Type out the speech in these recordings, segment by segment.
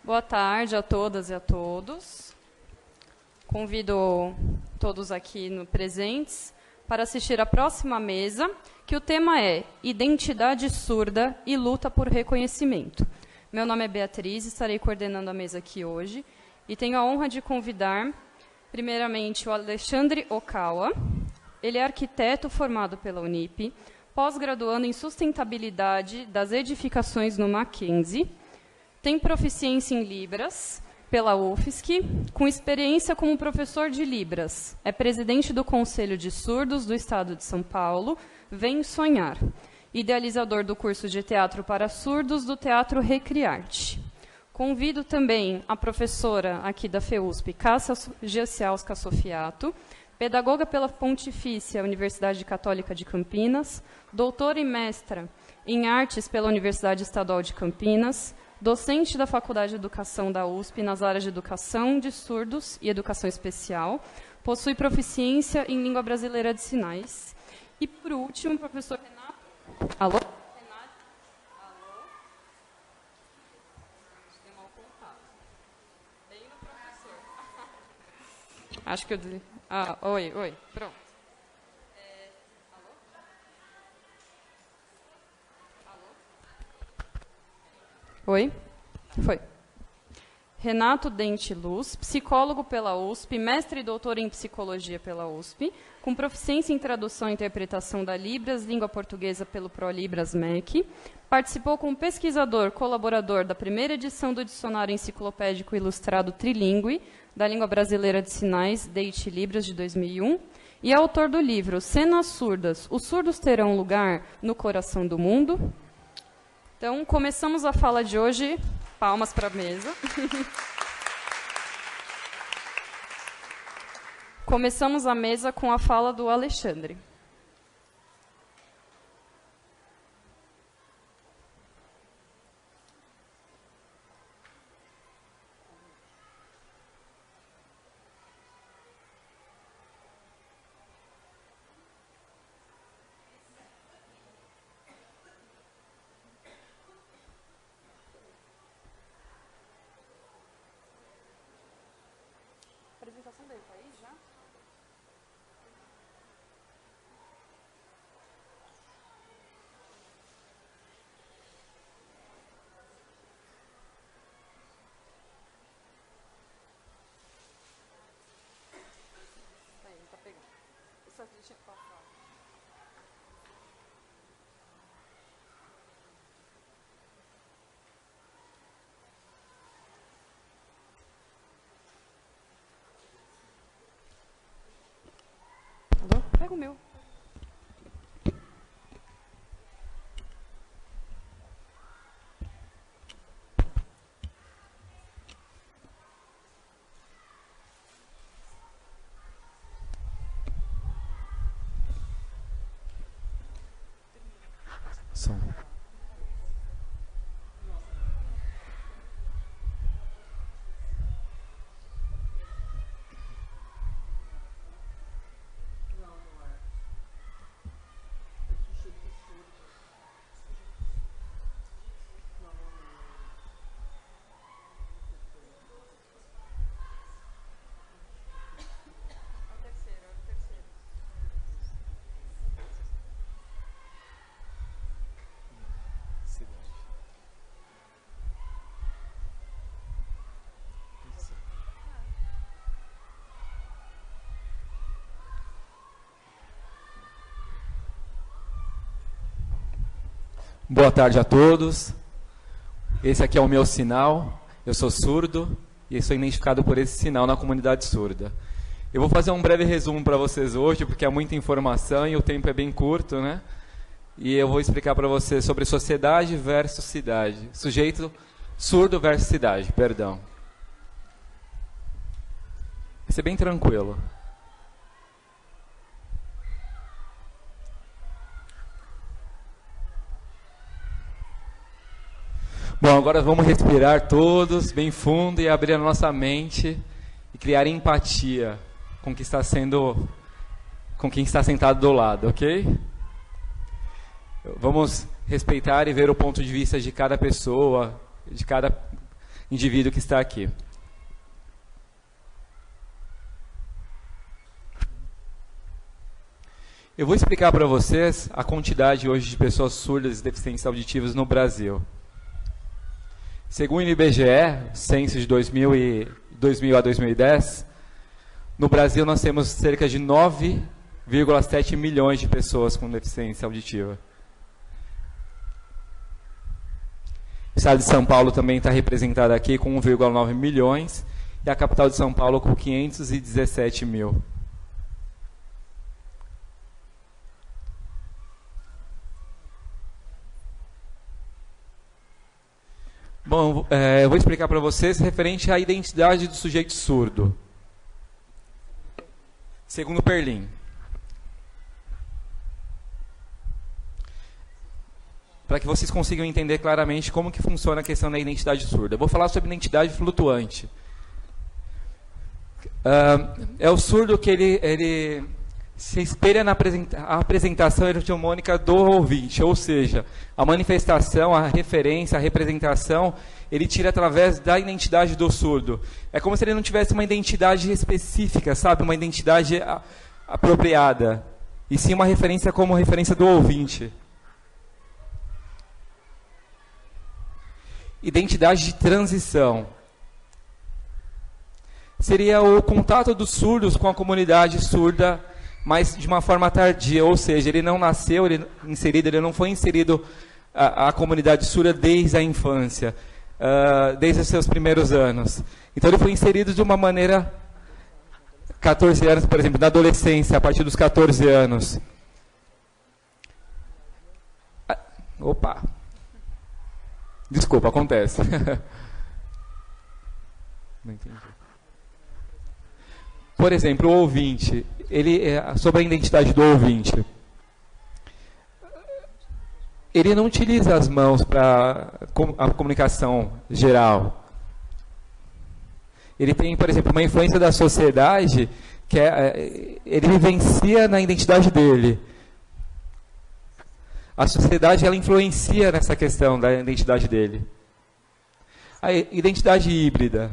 Boa tarde a todas e a todos. Convido todos aqui presentes para assistir à próxima mesa, que o tema é Identidade Surda e Luta por Reconhecimento. Meu nome é Beatriz, estarei coordenando a mesa aqui hoje e tenho a honra de convidar, primeiramente, o Alexandre Okawa. Ele é arquiteto formado pela Unip, pós-graduando em sustentabilidade das edificações no Mackenzie, tem proficiência em Libras pela UFSC, com experiência como professor de Libras. É presidente do Conselho de Surdos do Estado de São Paulo, Vem Sonhar. Idealizador do curso de teatro para surdos do Teatro Recriarte. Convido também a professora aqui da FEUSP, Cássia Gessialska Sofiato, pedagoga pela Pontifícia Universidade Católica de Campinas, doutora e mestra em artes pela Universidade Estadual de Campinas, docente da Faculdade de Educação da USP nas áreas de educação de surdos e educação especial, possui proficiência em língua brasileira de sinais. E, por último, o professor Renato. Alô? Renato? Alô? Tem mau contato. Bem no professor. Acho que eu... oi, pronto. Oi? Foi. Renato Dente Luz, psicólogo pela USP, mestre e doutor em psicologia pela USP, com proficiência em tradução e interpretação da Libras, língua portuguesa pelo ProLibras MEC, participou como pesquisador colaborador da primeira edição do Dicionário Enciclopédico Ilustrado Trilingue da Língua Brasileira de Sinais, DEIT Libras, de 2001, e é autor do livro Cenas Surdas, os surdos terão lugar no coração do mundo. Então, começamos a fala de hoje. Palmas para a mesa. Começamos a mesa com a fala do Alexandre. A apresentação dele está aí já? Aí, tá pegando. Só deixa eu passar. Pega o meu. Som. Boa tarde a todos. Esse aqui é o meu sinal. Eu sou surdo e sou identificado por esse sinal na comunidade surda. Eu vou fazer um breve resumo para vocês hoje, porque é muita informação e o tempo é bem curto, né? E eu vou explicar para vocês sobre sociedade versus cidade. Sujeito surdo versus cidade, perdão. Vai ser bem tranquilo. Bom, agora vamos respirar todos bem fundo e abrir a nossa mente e criar empatia com quem está sentado do lado, ok? Vamos respeitar e ver o ponto de vista de cada pessoa, indivíduo que está aqui. Eu vou explicar para vocês a quantidade hoje de pessoas surdas e deficientes auditivas no Brasil. Segundo o IBGE, censo de 2000 a 2010, no Brasil nós temos cerca de 9,7 milhões de pessoas com deficiência auditiva. O estado de São Paulo também está representado aqui com 1,9 milhões e a capital de São Paulo com 517 mil. Bom, eu vou explicar para vocês referente à identidade do sujeito surdo. Segundo Perlin. Para que vocês consigam entender claramente como que funciona a questão da identidade surda. Eu vou falar sobre identidade flutuante. É o surdo que ele se espelha na apresentação hegemônica do ouvinte, ou seja, a manifestação, a referência, a representação, ele tira através da identidade do surdo. É como se ele não tivesse uma identidade específica, sabe? Uma identidade apropriada, e sim uma referência como referência do ouvinte. Identidade de transição. Seria o contato dos surdos com a comunidade surda, mas de uma forma tardia, ou seja, ele não nasceu, ele não foi inserido à comunidade surda desde a infância, desde os seus primeiros anos. Então ele foi inserido de uma maneira, 14 anos, por exemplo, na adolescência, a partir dos 14 anos. Opa! Desculpa, acontece. Não entendi. Por exemplo, o ouvinte, sobre a identidade do ouvinte, ele não utiliza as mãos para a comunicação geral. Ele tem, por exemplo, uma influência da sociedade que ele vivencia na identidade dele. A sociedade ela influencia nessa questão da identidade dele. A identidade híbrida.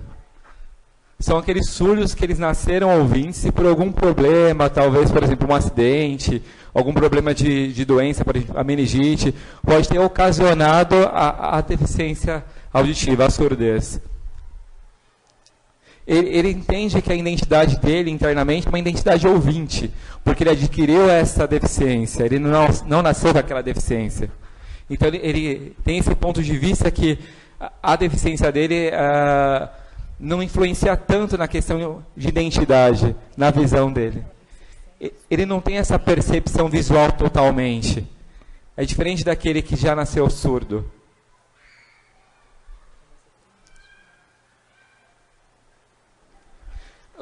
São aqueles surdos que eles nasceram ouvintes e por algum problema, talvez, por exemplo, um acidente, algum problema de doença, por exemplo, a meningite, pode ter ocasionado a deficiência auditiva, a surdez. Ele entende que a identidade dele, internamente, é uma identidade ouvinte, porque ele adquiriu essa deficiência, ele não nasceu com aquela deficiência. Então, ele tem esse ponto de vista que a deficiência dele não influencia tanto na questão de identidade, na visão dele. Ele não tem essa percepção visual totalmente. É diferente daquele que já nasceu surdo.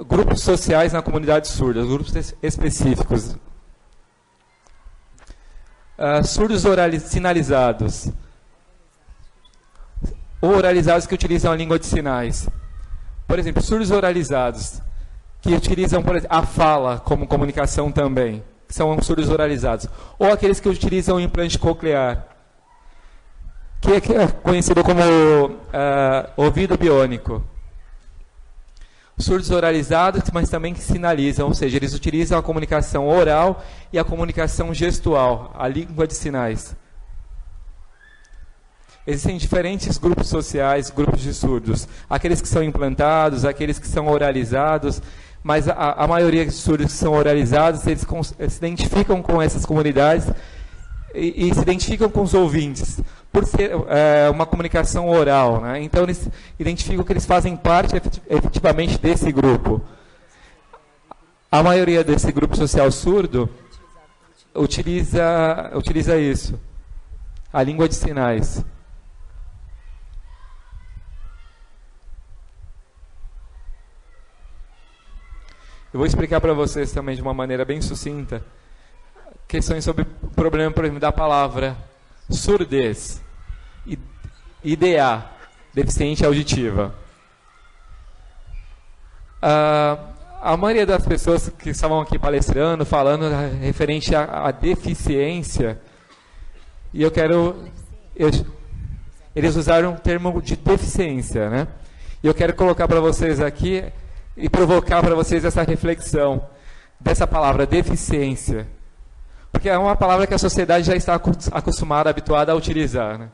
Grupos sociais na comunidade surda, grupos específicos. Surdos sinalizados. Ou oralizados que utilizam a língua de sinais. Por exemplo, surdos oralizados, que utilizam, por exemplo, a fala como comunicação também, que são surdos oralizados. Ou aqueles que utilizam o implante coclear, que é conhecido como ouvido biônico. Surdos oralizados, mas também que sinalizam, ou seja, eles utilizam a comunicação oral e a comunicação gestual, a língua de sinais. Existem diferentes grupos sociais, grupos de surdos. Aqueles que são implantados, aqueles que são oralizados, mas a maioria dos surdos que são oralizados, eles se identificam com essas comunidades e se identificam com os ouvintes, por ser uma comunicação oral, né? Então, eles identificam que eles fazem parte efetivamente desse grupo. A maioria desse grupo social surdo utiliza isso, a língua de sinais. Eu vou explicar para vocês também de uma maneira bem sucinta questões sobre o problema, por exemplo, da palavra surdez, IDA, deficiente auditiva. A maioria das pessoas que estavam aqui palestrando, falando referente à deficiência, e eles usaram o termo de deficiência, né? E eu quero colocar para vocês aqui e provocar para vocês essa reflexão dessa palavra deficiência. Porque é uma palavra que a sociedade já está acostumada, habituada a utilizar, né?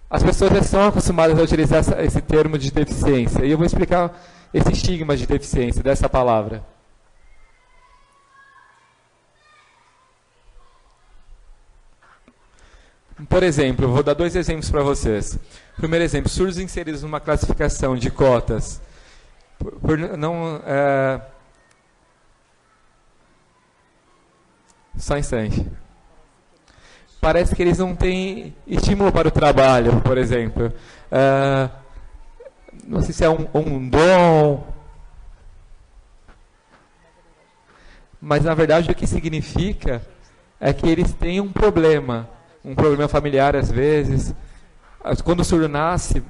As pessoas já estão acostumadas a utilizar esse termo de deficiência. E eu vou explicar esse estigma de deficiência dessa palavra. Por exemplo, vou dar 2 exemplos para vocês. Primeiro exemplo, surdos inseridos numa classificação de cotas. Só um instante. Parece que eles não têm estímulo para o trabalho, por exemplo. Não sei se é um dom. Mas, na verdade, o que significa é que eles têm um problema familiar, às vezes. Quando o surdo nasce,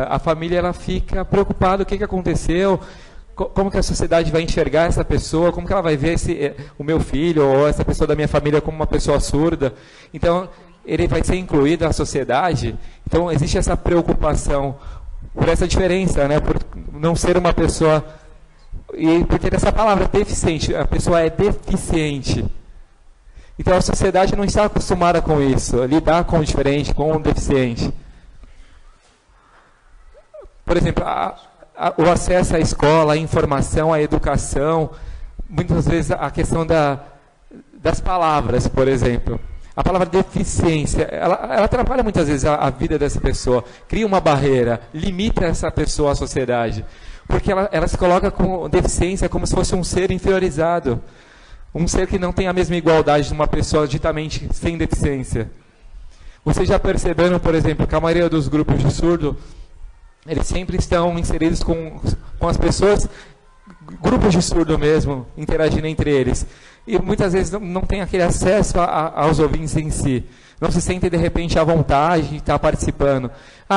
a família ela fica preocupada: o que aconteceu, como que a sociedade vai enxergar essa pessoa, como que ela vai ver o meu filho ou essa pessoa da minha família como uma pessoa surda. Então, ele vai ser incluído na sociedade. Então, existe essa preocupação por essa diferença, né? Por não ser uma pessoa... E por ter essa palavra deficiente, a pessoa é deficiente. Então, a sociedade não está acostumada com isso, a lidar com o diferente, com o deficiente. Por exemplo, o acesso à escola, à informação, à educação, muitas vezes a questão das palavras, por exemplo. A palavra deficiência, ela atrapalha muitas vezes a vida dessa pessoa, cria uma barreira, limita essa pessoa à sociedade, porque ela se coloca com deficiência como se fosse um ser inferiorizado, um ser que não tem a mesma igualdade de uma pessoa ditamente sem deficiência. Vocês já perceberam, por exemplo, que a maioria dos grupos de surdo, eles sempre estão inseridos com as pessoas, grupos de surdo mesmo, interagindo entre eles. E muitas vezes não tem aquele acesso aos ouvintes em si. Não se sentem, de repente, à vontade de estar participando.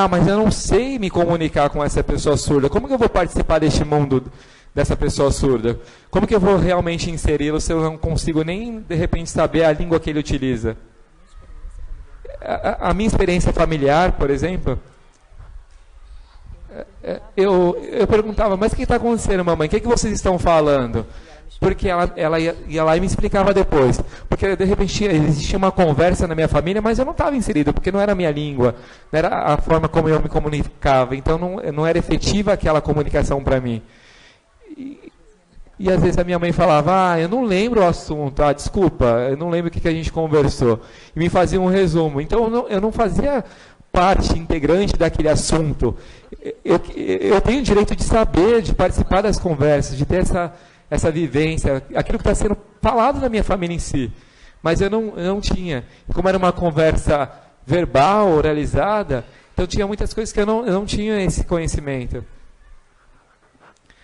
Mas eu não sei me comunicar com essa pessoa surda. Como que eu vou participar deste mundo dessa pessoa surda? Como que eu vou realmente inseri-lo se eu não consigo nem, de repente, saber a língua que ele utiliza? A minha experiência familiar, por exemplo... Eu perguntava: mas o que está acontecendo, mamãe? O que vocês estão falando? Porque ela ia lá e me explicava depois. Porque, de repente, existia uma conversa na minha família, mas eu não estava inserido, porque não era a minha língua, não era a forma como eu me comunicava. Então, não era efetiva aquela comunicação para mim. E, às vezes, a minha mãe falava: eu não lembro o assunto, desculpa, eu não lembro o que a gente conversou. E me fazia um resumo. Então, eu não fazia parte integrante daquele assunto. Eu tenho o direito de saber, de participar das conversas, de ter essa vivência, aquilo que está sendo falado na minha família em si. Mas eu não tinha. Como era uma conversa verbal, oralizada, então tinha muitas coisas que eu não tinha esse conhecimento.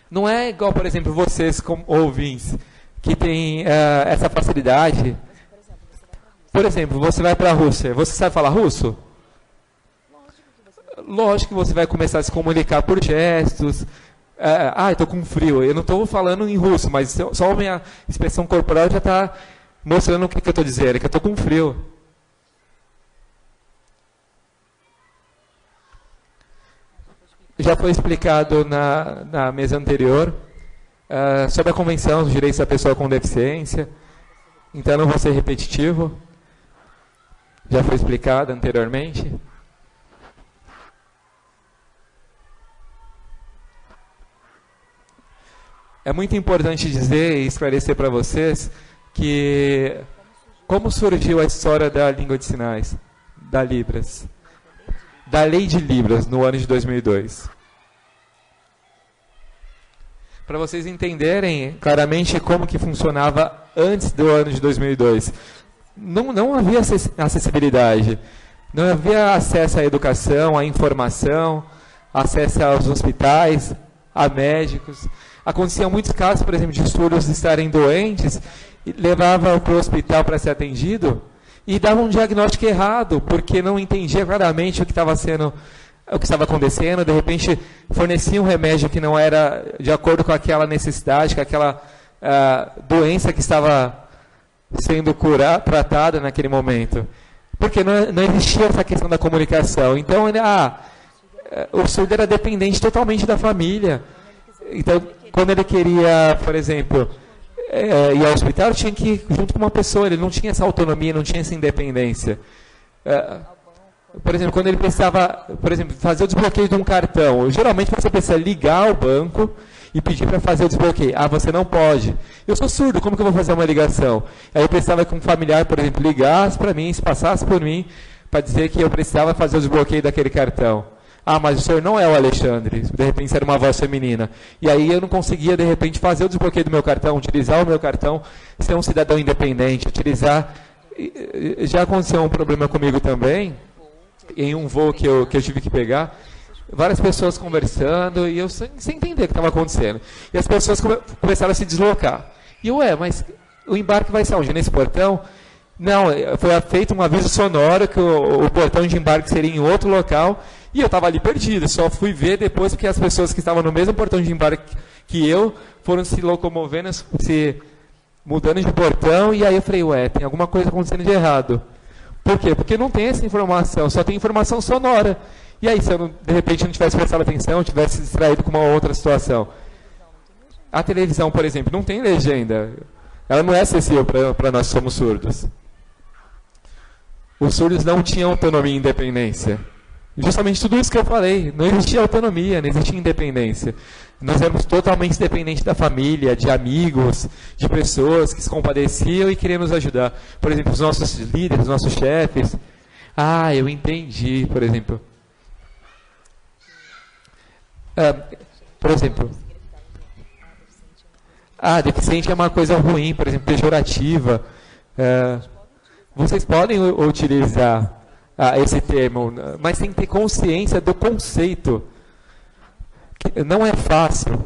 Não é igual, por exemplo, vocês como ouvintes, que têm essa facilidade. Por exemplo, você vai para a Rússia, você sabe falar russo? Lógico que você vai começar a se comunicar por gestos. Eu estou com frio. Eu não estou falando em russo, mas só a minha expressão corporal já está mostrando o que eu estou dizendo, que eu estou com frio. Já foi explicado na mesa anterior sobre a Convenção dos Direitos da Pessoa com Deficiência. Então, não vou ser repetitivo. Já foi explicado anteriormente. É muito importante dizer e esclarecer para vocês que como surgiu a história da língua de sinais, da Libras, da Lei de Libras, no ano de 2002. Para vocês entenderem claramente como que funcionava antes do ano de 2002. Não havia acessibilidade, não havia acesso à educação, à informação, acesso aos hospitais, a médicos. Aconteciam muitos casos, por exemplo, de surdos estarem doentes, e levavam para o hospital para ser atendido e davam um diagnóstico errado, porque não entendia claramente o que estava acontecendo. De repente, fornecia um remédio que não era de acordo com aquela necessidade, com aquela doença que estava sendo tratada naquele momento. Porque não existia essa questão da comunicação. Então, o surdo era dependente totalmente da família. Então, quando ele queria, por exemplo, ir ao hospital, tinha que ir junto com uma pessoa, ele não tinha essa autonomia, não tinha essa independência. Por exemplo, quando ele precisava, por exemplo, fazer o desbloqueio de um cartão, geralmente você precisa ligar ao banco e pedir para fazer o desbloqueio. Ah, você não pode. Eu sou surdo, como que eu vou fazer uma ligação? Aí eu precisava que um familiar, por exemplo, ligasse para mim, se passasse por mim, para dizer que eu precisava fazer o desbloqueio daquele cartão. Ah, mas o senhor não é o Alexandre. De repente era uma voz feminina. E aí eu não conseguia, de repente, fazer o desbloqueio do meu cartão, utilizar o meu cartão, ser um cidadão independente, utilizar... Já aconteceu um problema comigo também, em um voo que eu tive que pegar, várias pessoas conversando, e eu sem entender o que estava acontecendo. E as pessoas começaram a se deslocar. E eu, mas o embarque vai ser onde? Nesse portão? Não, foi feito um aviso sonoro que o portão de embarque seria em outro local, e eu estava ali perdido. Só fui ver depois porque as pessoas que estavam no mesmo portão de embarque que eu foram se locomovendo, se mudando de portão, e aí eu falei, tem alguma coisa acontecendo de errado. Por quê? Porque não tem essa informação, só tem informação sonora. E aí, se eu, de repente, não tivesse prestado atenção, tivesse se distraído com uma outra situação? A televisão, por exemplo, não tem legenda. Ela não é acessível para nós que somos surdos. Os surdos não tinham autonomia e independência. Justamente tudo isso que eu falei. Não existia autonomia, não existia independência. Nós éramos totalmente dependentes da família, de amigos, de pessoas que se compadeciam e queriam nos ajudar. Por exemplo, os nossos líderes, os nossos chefes. Ah, eu entendi, por exemplo. Por exemplo, deficiente é uma coisa ruim, por exemplo, pejorativa. Vocês podem utilizar esse termo, mas tem que ter consciência do conceito. Não é fácil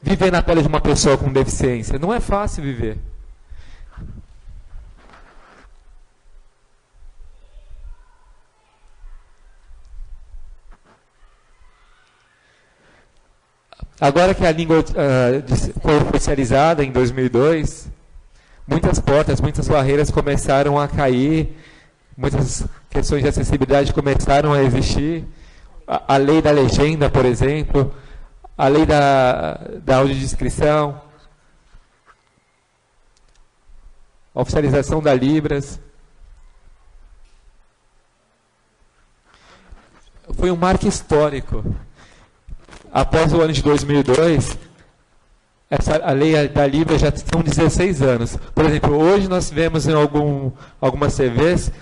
viver na pele de uma pessoa com deficiência. Não é fácil viver. Agora que a língua foi oficializada em 2002, muitas portas, muitas barreiras começaram a cair, muitas questões de acessibilidade começaram a existir. A lei da legenda, por exemplo, a lei da audiodescrição, a oficialização da Libras. Foi um marco histórico. Após o ano de 2002, a lei da Libras já são 16 anos. Por exemplo, hoje nós vemos em algumas TVs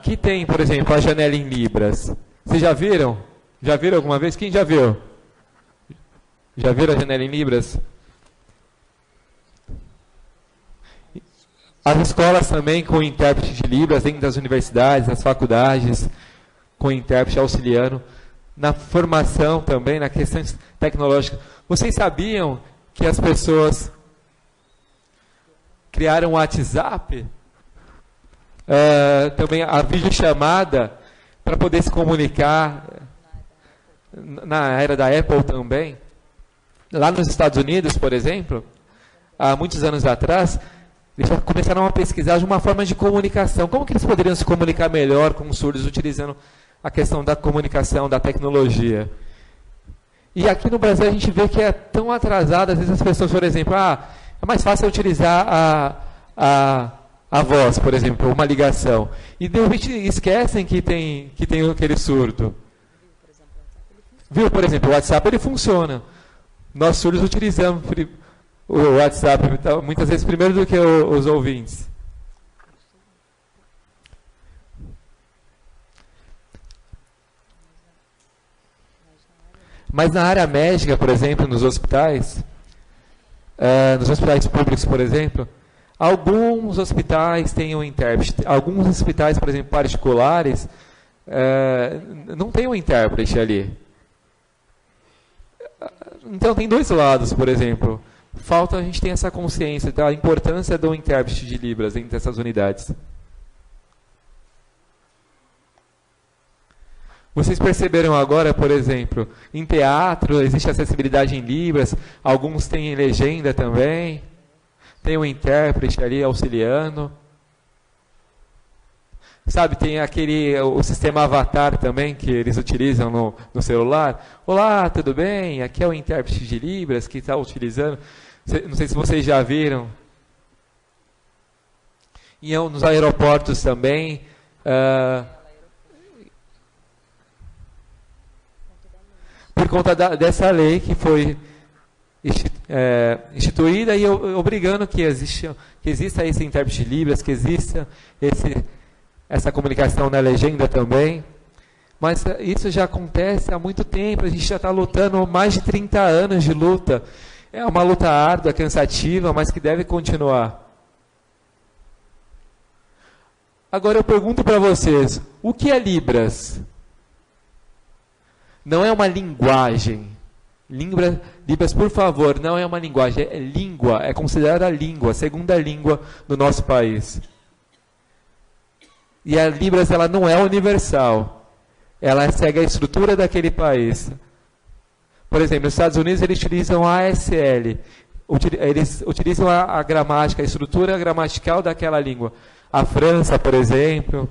que tem, por exemplo, a janela em Libras. Vocês já viram? Já viram alguma vez? Quem já viu? Já viram a janela em Libras? As escolas também com intérprete de Libras, dentro das universidades, nas faculdades, com intérprete auxiliando. Na formação também, na questão tecnológica. Vocês sabiam que as pessoas criaram o WhatsApp? Também a videochamada para poder se comunicar, na era da Apple também. Lá nos Estados Unidos, por exemplo, há muitos anos atrás, eles já começaram a pesquisar de uma forma de comunicação. Como que eles poderiam se comunicar melhor com os surdos, utilizando a questão da comunicação, da tecnologia. E aqui no Brasil a gente vê que é tão atrasado, às vezes as pessoas, por exemplo, é mais fácil utilizar a voz, por exemplo, uma ligação. E de repente esquecem que tem aquele surdo. Viu, por exemplo, o WhatsApp ele funciona. Nós surdos utilizamos o WhatsApp muitas vezes primeiro do que os ouvintes. Mas na área médica, por exemplo, nos hospitais públicos, por exemplo, alguns hospitais têm um intérprete. Alguns hospitais, por exemplo, particulares, não tem um intérprete ali. Então, tem dois lados, por exemplo. Falta a gente ter essa consciência da importância do intérprete de Libras dentro dessas unidades. Vocês perceberam agora, por exemplo, em teatro existe acessibilidade em Libras, alguns têm legenda também, tem um intérprete ali auxiliando. Sabe, tem o sistema Avatar também, que eles utilizam no celular. Olá, tudo bem? Aqui é o intérprete de Libras que está utilizando. Não sei se vocês já viram. E nos aeroportos também. Por conta dessa lei que foi instituída e obrigando que exista esse intérprete de Libras, que exista essa comunicação na legenda também. Mas isso já acontece há muito tempo, a gente já está lutando mais de 30 anos de luta. É uma luta árdua, cansativa, mas que deve continuar. Agora eu pergunto para vocês, o que é Libras? Não é uma linguagem. Libras, por favor, não é uma linguagem, é língua, é considerada a segunda língua do nosso país. E a Libras ela não é universal. Ela segue a estrutura daquele país. Por exemplo, nos Estados Unidos eles utilizam a ASL. Eles utilizam a gramática, a estrutura gramatical daquela língua. A França, por exemplo,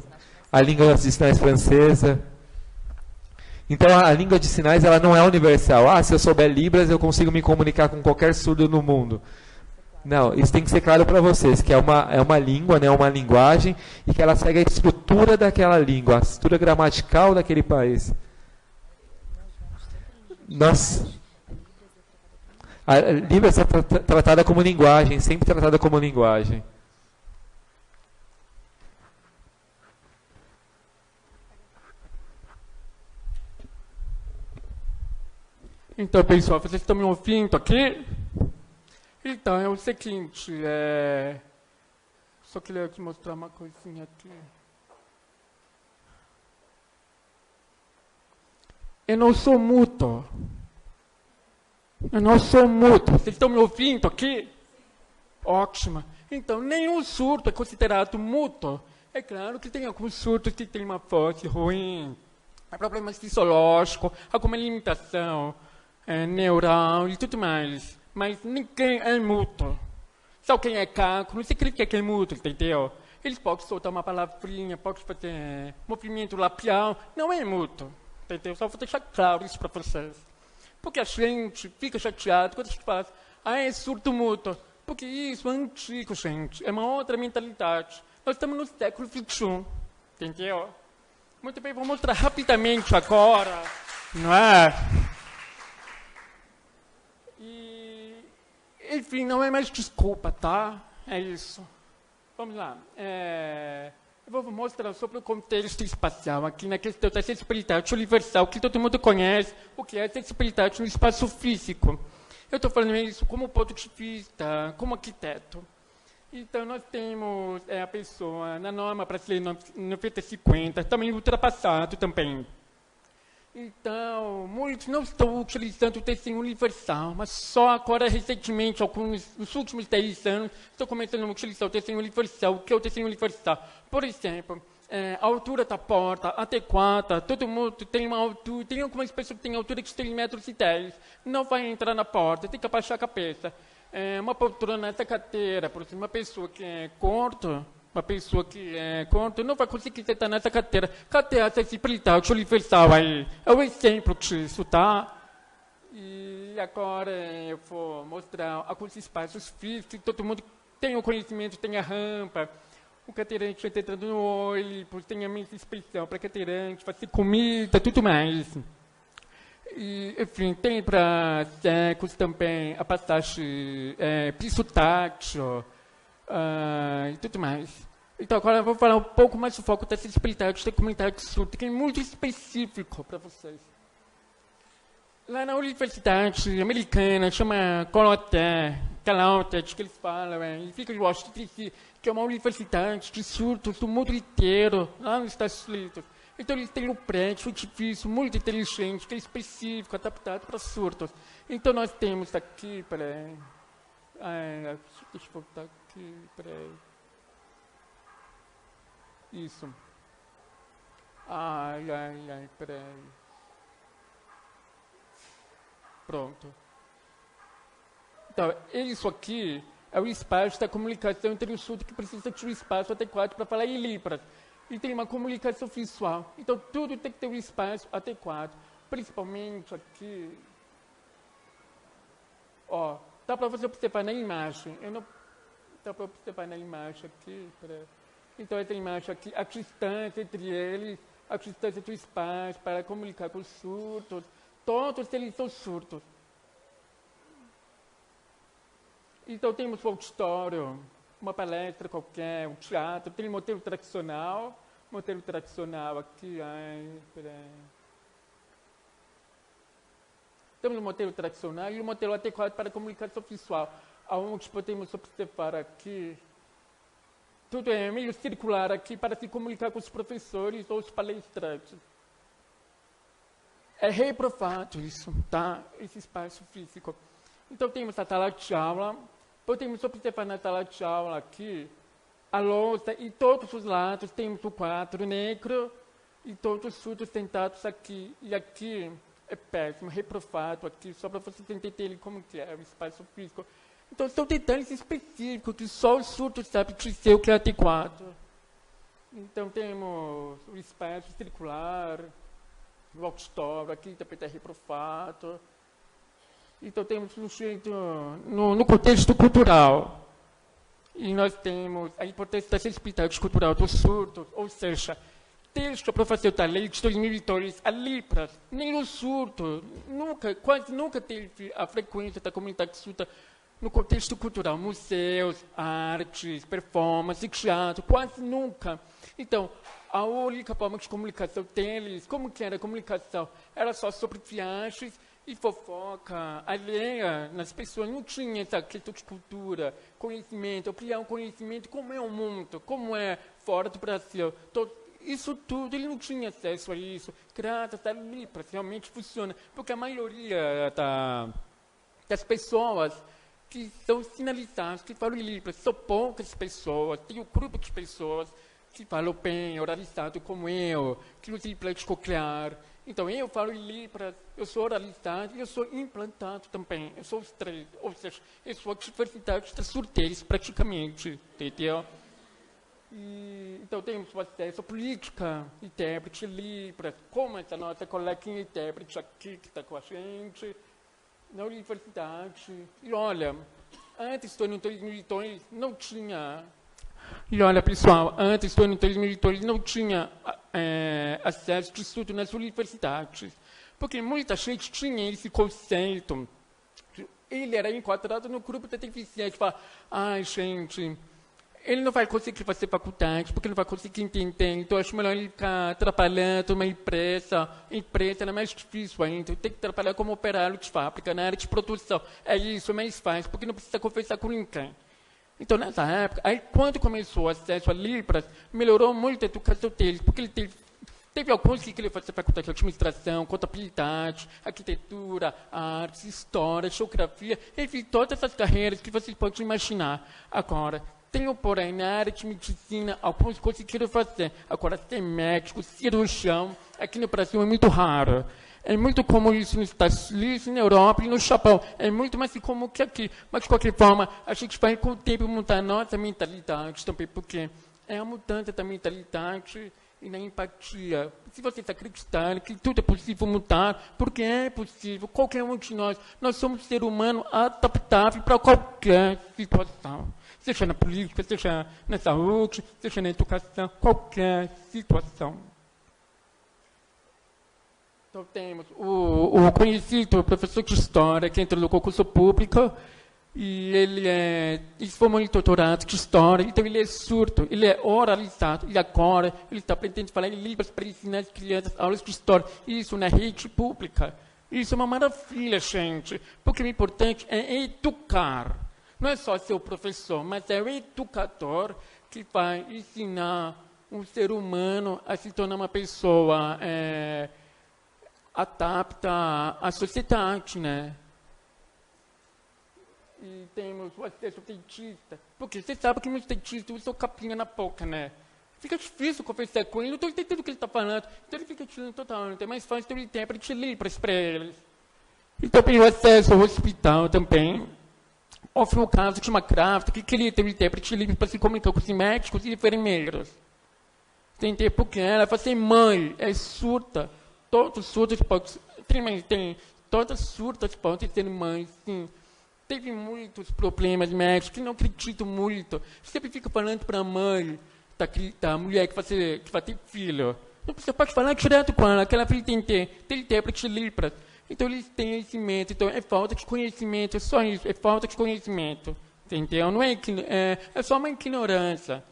a língua de sinais francesa. Então, a língua de sinais ela não é universal. Se eu souber Libras, eu consigo me comunicar com qualquer surdo no mundo. Não, isso tem que ser claro para vocês, que é uma língua, né, uma linguagem, e que ela segue a estrutura daquela língua, a estrutura gramatical daquele país. A Libras é tratada como linguagem, sempre tratada como linguagem. Então, pessoal, vocês estão me ouvindo aqui? Então, é o seguinte, só queria te mostrar uma coisinha aqui. Eu não sou mudo. Vocês estão me ouvindo aqui? Ótimo. Então, nenhum surdo é considerado mudo. É claro que tem alguns surdos que têm uma voz ruim, problemas fisiológicos, alguma limitação neural e tudo mais. Mas ninguém é mudo. Só quem é caco, não significa que é mudo, entendeu? Eles podem soltar uma palavrinha, podem fazer movimento labial, não é mudo, entendeu? Só vou deixar claro isso para vocês. Porque a gente fica chateado quando a gente fala, é surdo mudo. Porque isso é antigo, gente. É uma outra mentalidade. Nós estamos no século XXI, entendeu? Muito bem, vou mostrar rapidamente agora, não é? Enfim, não é mais desculpa, tá? É isso. Vamos lá. Eu vou mostrar sobre o contexto espacial aqui na questão da acessibilidade universal, que todo mundo conhece, o que é acessibilidade no espaço físico. Eu estou falando isso como ponto de vista, como arquiteto. Então, nós temos a pessoa na norma brasileira 9050, também ultrapassado também. Então, muitos não estão utilizando o desenho universal, mas só agora, recentemente, nos últimos 10 anos, estão começando a utilizar o desenho universal. O que é o desenho universal? Por exemplo, a altura da porta adequada, todo mundo tem uma altura, tem algumas pessoas que têm altura de 3,10 metros, não vai entrar na porta, tem que abaixar a cabeça. Uma poltrona nessa cadeira, por exemplo, uma pessoa que é curta, não vai conseguir sentar nessa cadeira. Cadê a acessibilidade universal aí? É um exemplo disso, tá? E agora eu vou mostrar alguns espaços físicos. Todo mundo tem o conhecimento, tem a rampa. O cadeirante vai entrando no ônibus, tem a mesa de inspeção para cadeirante, fazer comida, tudo mais. E, enfim, tem para cegos também a passagem piso tátil, e tudo mais. Então, agora eu vou falar um pouco mais do foco da acessibilidade da comunidade surda, que é muito específico para vocês. Lá na universidade americana, chama Calautet, que eles falam, e fica em Washington DC, que é uma universidade de surdos do mundo inteiro, lá nos Estados Unidos. Então, eles têm um prédio, um edifício muito inteligente, que é específico, adaptado para surdos. Então, nós temos aqui, peraí. Deixa eu voltar aqui, peraí. Isso. Peraí. Pronto. Então, isso aqui é o espaço da comunicação entre o surdo que precisa de um espaço adequado para falar em Libras. e tem uma comunicação visual. Então, tudo tem que ter um espaço adequado, principalmente aqui. Ó, dá para você observar na imagem. Dá para observar na imagem aqui. Então, essa imagem aqui, a distância entre eles, a distância do espaço para comunicar com os surdos. Todos eles são surdos. Então, temos o auditório, uma palestra qualquer, um teatro, tem modelo tradicional aqui, temos o modelo tradicional e o modelo adequado para a comunicação visual, onde podemos observar aqui, tudo é meio circular aqui para se comunicar com os professores ou os palestrantes. É reprovado isso, tá? Esse espaço físico. Então, temos a sala de aula. Podemos observar na sala de aula aqui a lousa e todos os lados temos o quadro negro e todos os surdos sentados aqui. E aqui é péssimo, reprovado aqui, só para vocês entenderem como que é o espaço físico. Então, são detalhes específicos que só os surdos sabem dizer o que é adequado. Então, temos o espaço circular, o auditório, aqui também está reprovado. Então, temos um jeito no contexto cultural. E nós temos a importância da sensibilidade cultural dos surdos, ou seja, desde a aprovação da lei de 2002, a Libras, nem o surdo, quase nunca teve a frequência da comunidade surda no contexto cultural. Museus, artes, performance, teatro, quase nunca. Então, a única forma de comunicação deles, como que era a comunicação? Era só sobre viagens e fofoca alheia nas pessoas. Não tinha essa questão de cultura, conhecimento, ampliar um conhecimento, como é o mundo, como é fora do Brasil. Então, isso tudo, ele não tinha acesso a isso. Graças a Libras, realmente funciona. Porque a maioria das pessoas que são sinalizadas, que falam Libras, são poucas pessoas, tem um grupo de pessoas que falam bem, oralizado como eu, que usam implante coclear. Então, eu falo em Libras, eu sou oralizado e eu sou implantado também. Eu sou os três, ou seja, eu sou a diversidade das surdez praticamente, entendeu? Então, temos o acesso à política, intérprete, Libras, como essa nossa coleguinha intérprete aqui que está com a gente, na universidade. E olha, antes do ano 2002, não tinha... E olha, pessoal, antes do ano 2002 não tinha acesso de estudo nas universidades, porque muita gente tinha esse conceito. Ele era enquadrado no grupo da deficiente, fala, ai, gente, ele não vai conseguir fazer faculdade, porque não vai conseguir entender, então acho melhor ele ficar trabalhando numa empresa. Empresa é mais difícil ainda, tem que trabalhar como operário de fábrica, na área de produção. É isso, é mais fácil, porque não precisa conversar com ninguém. Então, nessa época, aí quando começou o acesso a Libras, melhorou muito a educação deles, porque ele teve alguns que queriam fazer faculdade de administração, contabilidade, arquitetura, artes, história, geografia, enfim, todas essas carreiras que vocês podem imaginar. Agora, tenho, porém, na área de medicina, alguns conseguiram fazer. Agora, ser médico, cirurgião, aqui no Brasil é muito raro. É muito comum isso nos Estados Unidos, na Europa e no Japão. É muito mais comum que aqui. Mas, de qualquer forma, a gente vai, com o tempo, mudar a nossa mentalidade também, porque é a mudança da mentalidade e na empatia. Se vocês acreditarem que tudo é possível mudar, porque é possível, qualquer um de nós somos ser humano adaptável para qualquer situação. Seja na política, seja na saúde, seja na educação, qualquer situação. Então, temos o conhecido professor de História, que entrou no concurso público, e ele se formou em doutorado de História, então ele é surdo, ele é oralizado, e agora ele está aprendendo a falar em Libras para ensinar as crianças aulas de História, isso na rede pública. Isso é uma maravilha, gente, porque o importante é educar. Não é só ser o professor, mas é o educador que vai ensinar um ser humano a se tornar uma pessoa... adapta à sociedade, né? E temos o acesso ao dentista. Porque você sabe que muitos dentistas usam capinha na boca, né? Fica difícil conversar com ele, não estou entendendo o que ele está falando. Então ele fica tirando total, é mais fácil ter um intérprete Libras para eles. E também o acesso ao hospital também. Houve um caso de uma grávida que queria ter um intérprete Libras para se comunicar com os médicos e enfermeiros. Entendeu? Porque ela fala assim, mãe, é surda. Todos surdos todas surdas podem ter mãe, sim. Teve muitos problemas médicos, que não acredito muito. Sempre fica falando para a mãe da mulher que vai ter filho. Você pode falar direto com ela, que ela vai ter intérprete Libras. Então, eles têm esse medo. Então, é falta de conhecimento, é só isso, é falta de conhecimento. Entendeu? Não é só uma ignorância.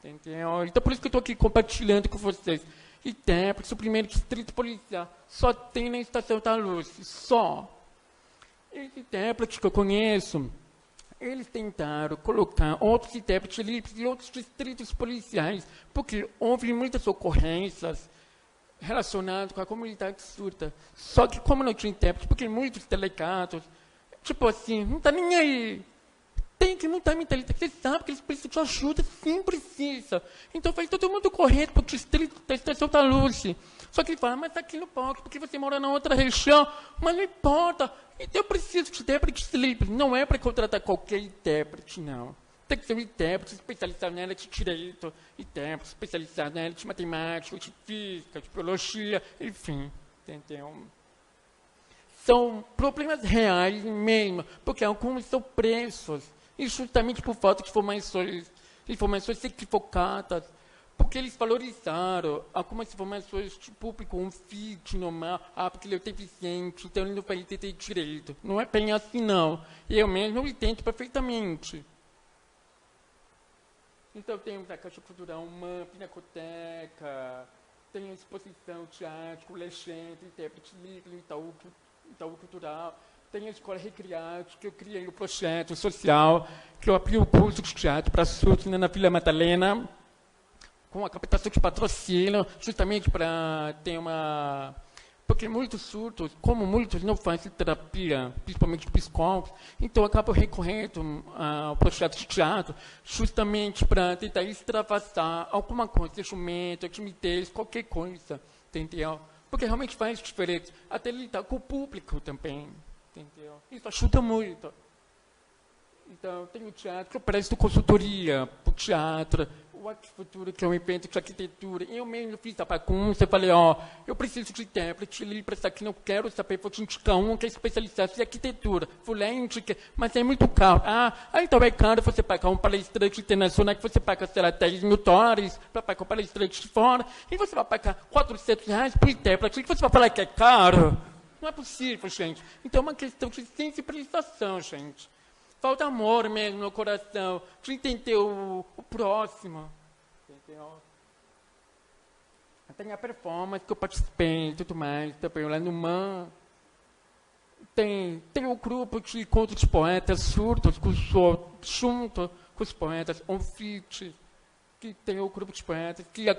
Entendeu? Então, por isso que eu estou aqui compartilhando com vocês. Intérprete, o primeiro distrito policial, só tem na Estação da Luz, só. Esse intérprete que eu conheço, eles tentaram colocar outros intérpretes livres em outros distritos policiais, porque houve muitas ocorrências relacionadas com a comunidade surda. Só que como não tinha intérprete, porque muitos delegados, tipo assim, não está nem aí. Tem que mudar a mentalidade. Você sabe que eles precisam de ajuda, sim precisa. Então faz todo mundo correndo para o distrito da Estação da Luz. Só que ele fala, mas aqui não pode, porque você mora na outra região. Mas não importa. Então eu preciso de intérprete livre. Não é para contratar qualquer intérprete, não. Tem que ser um intérprete especializado na área de direito, intérprete especializado na área de matemática, de física, de biologia, enfim. Entendeu? São problemas reais mesmo, porque alguns são preços. E justamente por falta de informações equivocadas, porque eles valorizaram algumas informações de público, um feed normal, porque ele é deficiente, então ele não vai ter direito. Não é bem assim, não. Eu mesmo entendo perfeitamente. Então temos a Caixa Cultural Humana, Pinacoteca, tem a exposição, teatro, legenda, intérprete livre, Itaú Cultural. Tem a Escola Recreate, que eu criei o projeto social, que eu abri o curso de teatro para surdos na Vila Madalena, com a captação de patrocínio, justamente para ter uma... Porque muitos surdos, como muitos não fazem terapia, principalmente psicólogos, então acabam recorrendo ao projeto de teatro, justamente para tentar extravasar alguma coisa, seja medo, timidez, qualquer coisa, entendeu? Porque realmente faz diferença. Até lidar com o público também. Entendeu? Isso ajuda muito. Então, tem o teatro, que eu presto consultoria para o teatro, o Arte Futuro, que é um evento de arquitetura. Eu mesmo fiz a bagunça, eu falei, eu preciso de intérprete, li para aqui, não quero saber, vou te indicar um que é especializado em arquitetura. Fui lá e indiquei, mas é muito caro. Então é caro você pagar um palestrante internacional, que você paga, sei lá, $10.000 para pagar um palestrante de fora, e você vai pagar R$400 por intérprete, e você vai falar que é caro. Não é possível, gente. Então é uma questão de sensibilização, gente. Falta amor mesmo no coração, de entender o próximo. Entendeu? Tem a performance que eu participei e tudo mais, também lá no MAN. Tem o grupo de encontro de poetas surdos, junto com os poetas, Onfit, que tem o grupo de poetas, que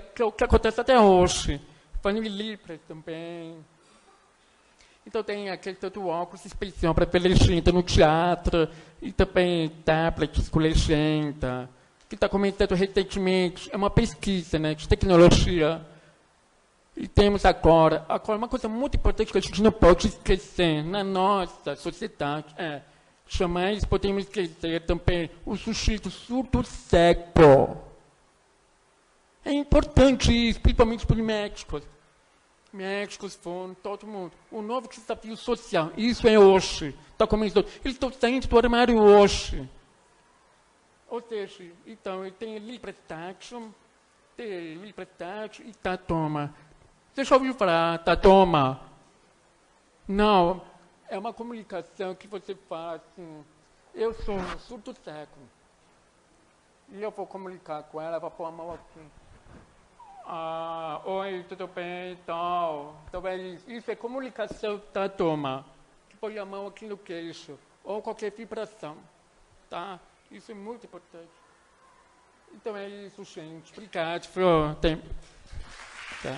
acontece até hoje. Fanny Libras também. Então tem a questão do óculos especial para ver legenda no teatro, e também tablets com legenda, que está comentando recentemente, é uma pesquisa, né, de tecnologia. E temos agora uma coisa muito importante que a gente não pode esquecer na nossa sociedade, jamais podemos esquecer também o sujeito surdo-cego. É importante isso, principalmente para os médicos foram, todo mundo. O novo desafio social, isso é hoje. Tá começando. Eles estão saindo do armário hoje. Ou seja, então, tem Libretatum, e Tatoma. Você já ouviu falar Tatoma? Não, é uma comunicação que você faz assim, eu sou um surdo-cego. E eu vou comunicar com ela, vou pôr a mão aqui. Oi, tudo bem, então isso é comunicação Tatoma, que põe a mão aqui no queixo, ou qualquer vibração, tá? Isso é muito importante. Então é isso, gente. Obrigado pelo tempo. Tá.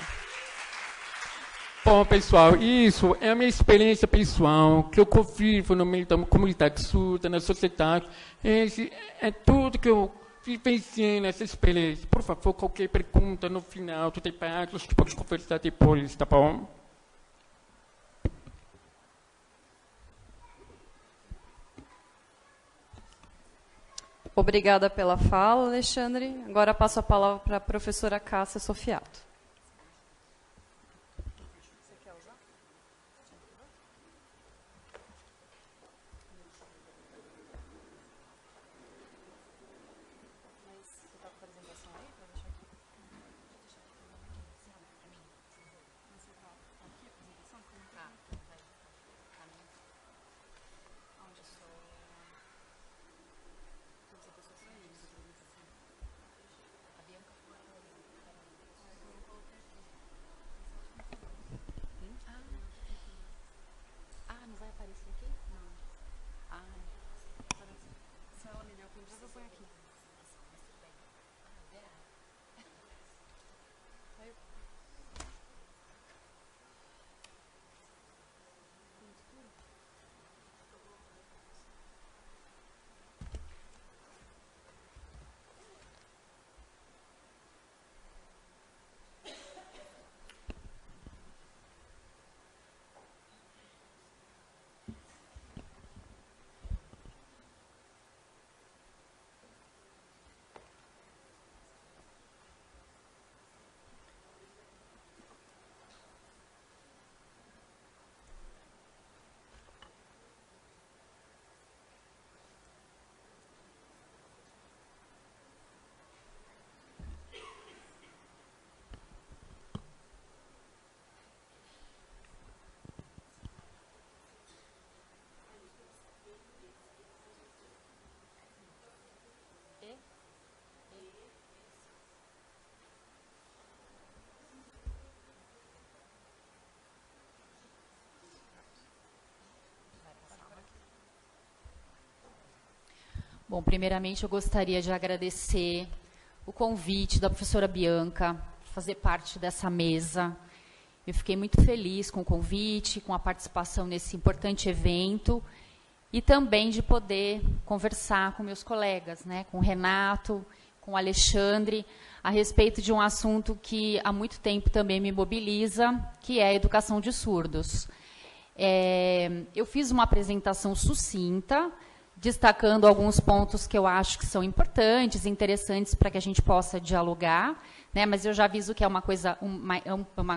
Bom, pessoal, isso é a minha experiência pessoal, que eu convivo no meio da comunidade surda, na sociedade. Esse é tudo que eu vivenciei nessa experiência. Por favor, qualquer pergunta no final do debate, a gente pode conversar depois, tá bom? Obrigada pela fala, Alexandre. Agora passo a palavra para a professora Cássia Sofiato. Bom, primeiramente eu gostaria de agradecer o convite da professora Bianca, fazer parte dessa mesa. Eu fiquei muito feliz com o convite, com a participação nesse importante evento e também de poder conversar com meus colegas, né, com o Renato, com o Alexandre, a respeito de um assunto que há muito tempo também me mobiliza, que é a educação de surdos. Eu fiz uma apresentação sucinta, destacando alguns pontos que eu acho que são importantes e interessantes para que a gente possa dialogar, né? Mas eu já aviso que é uma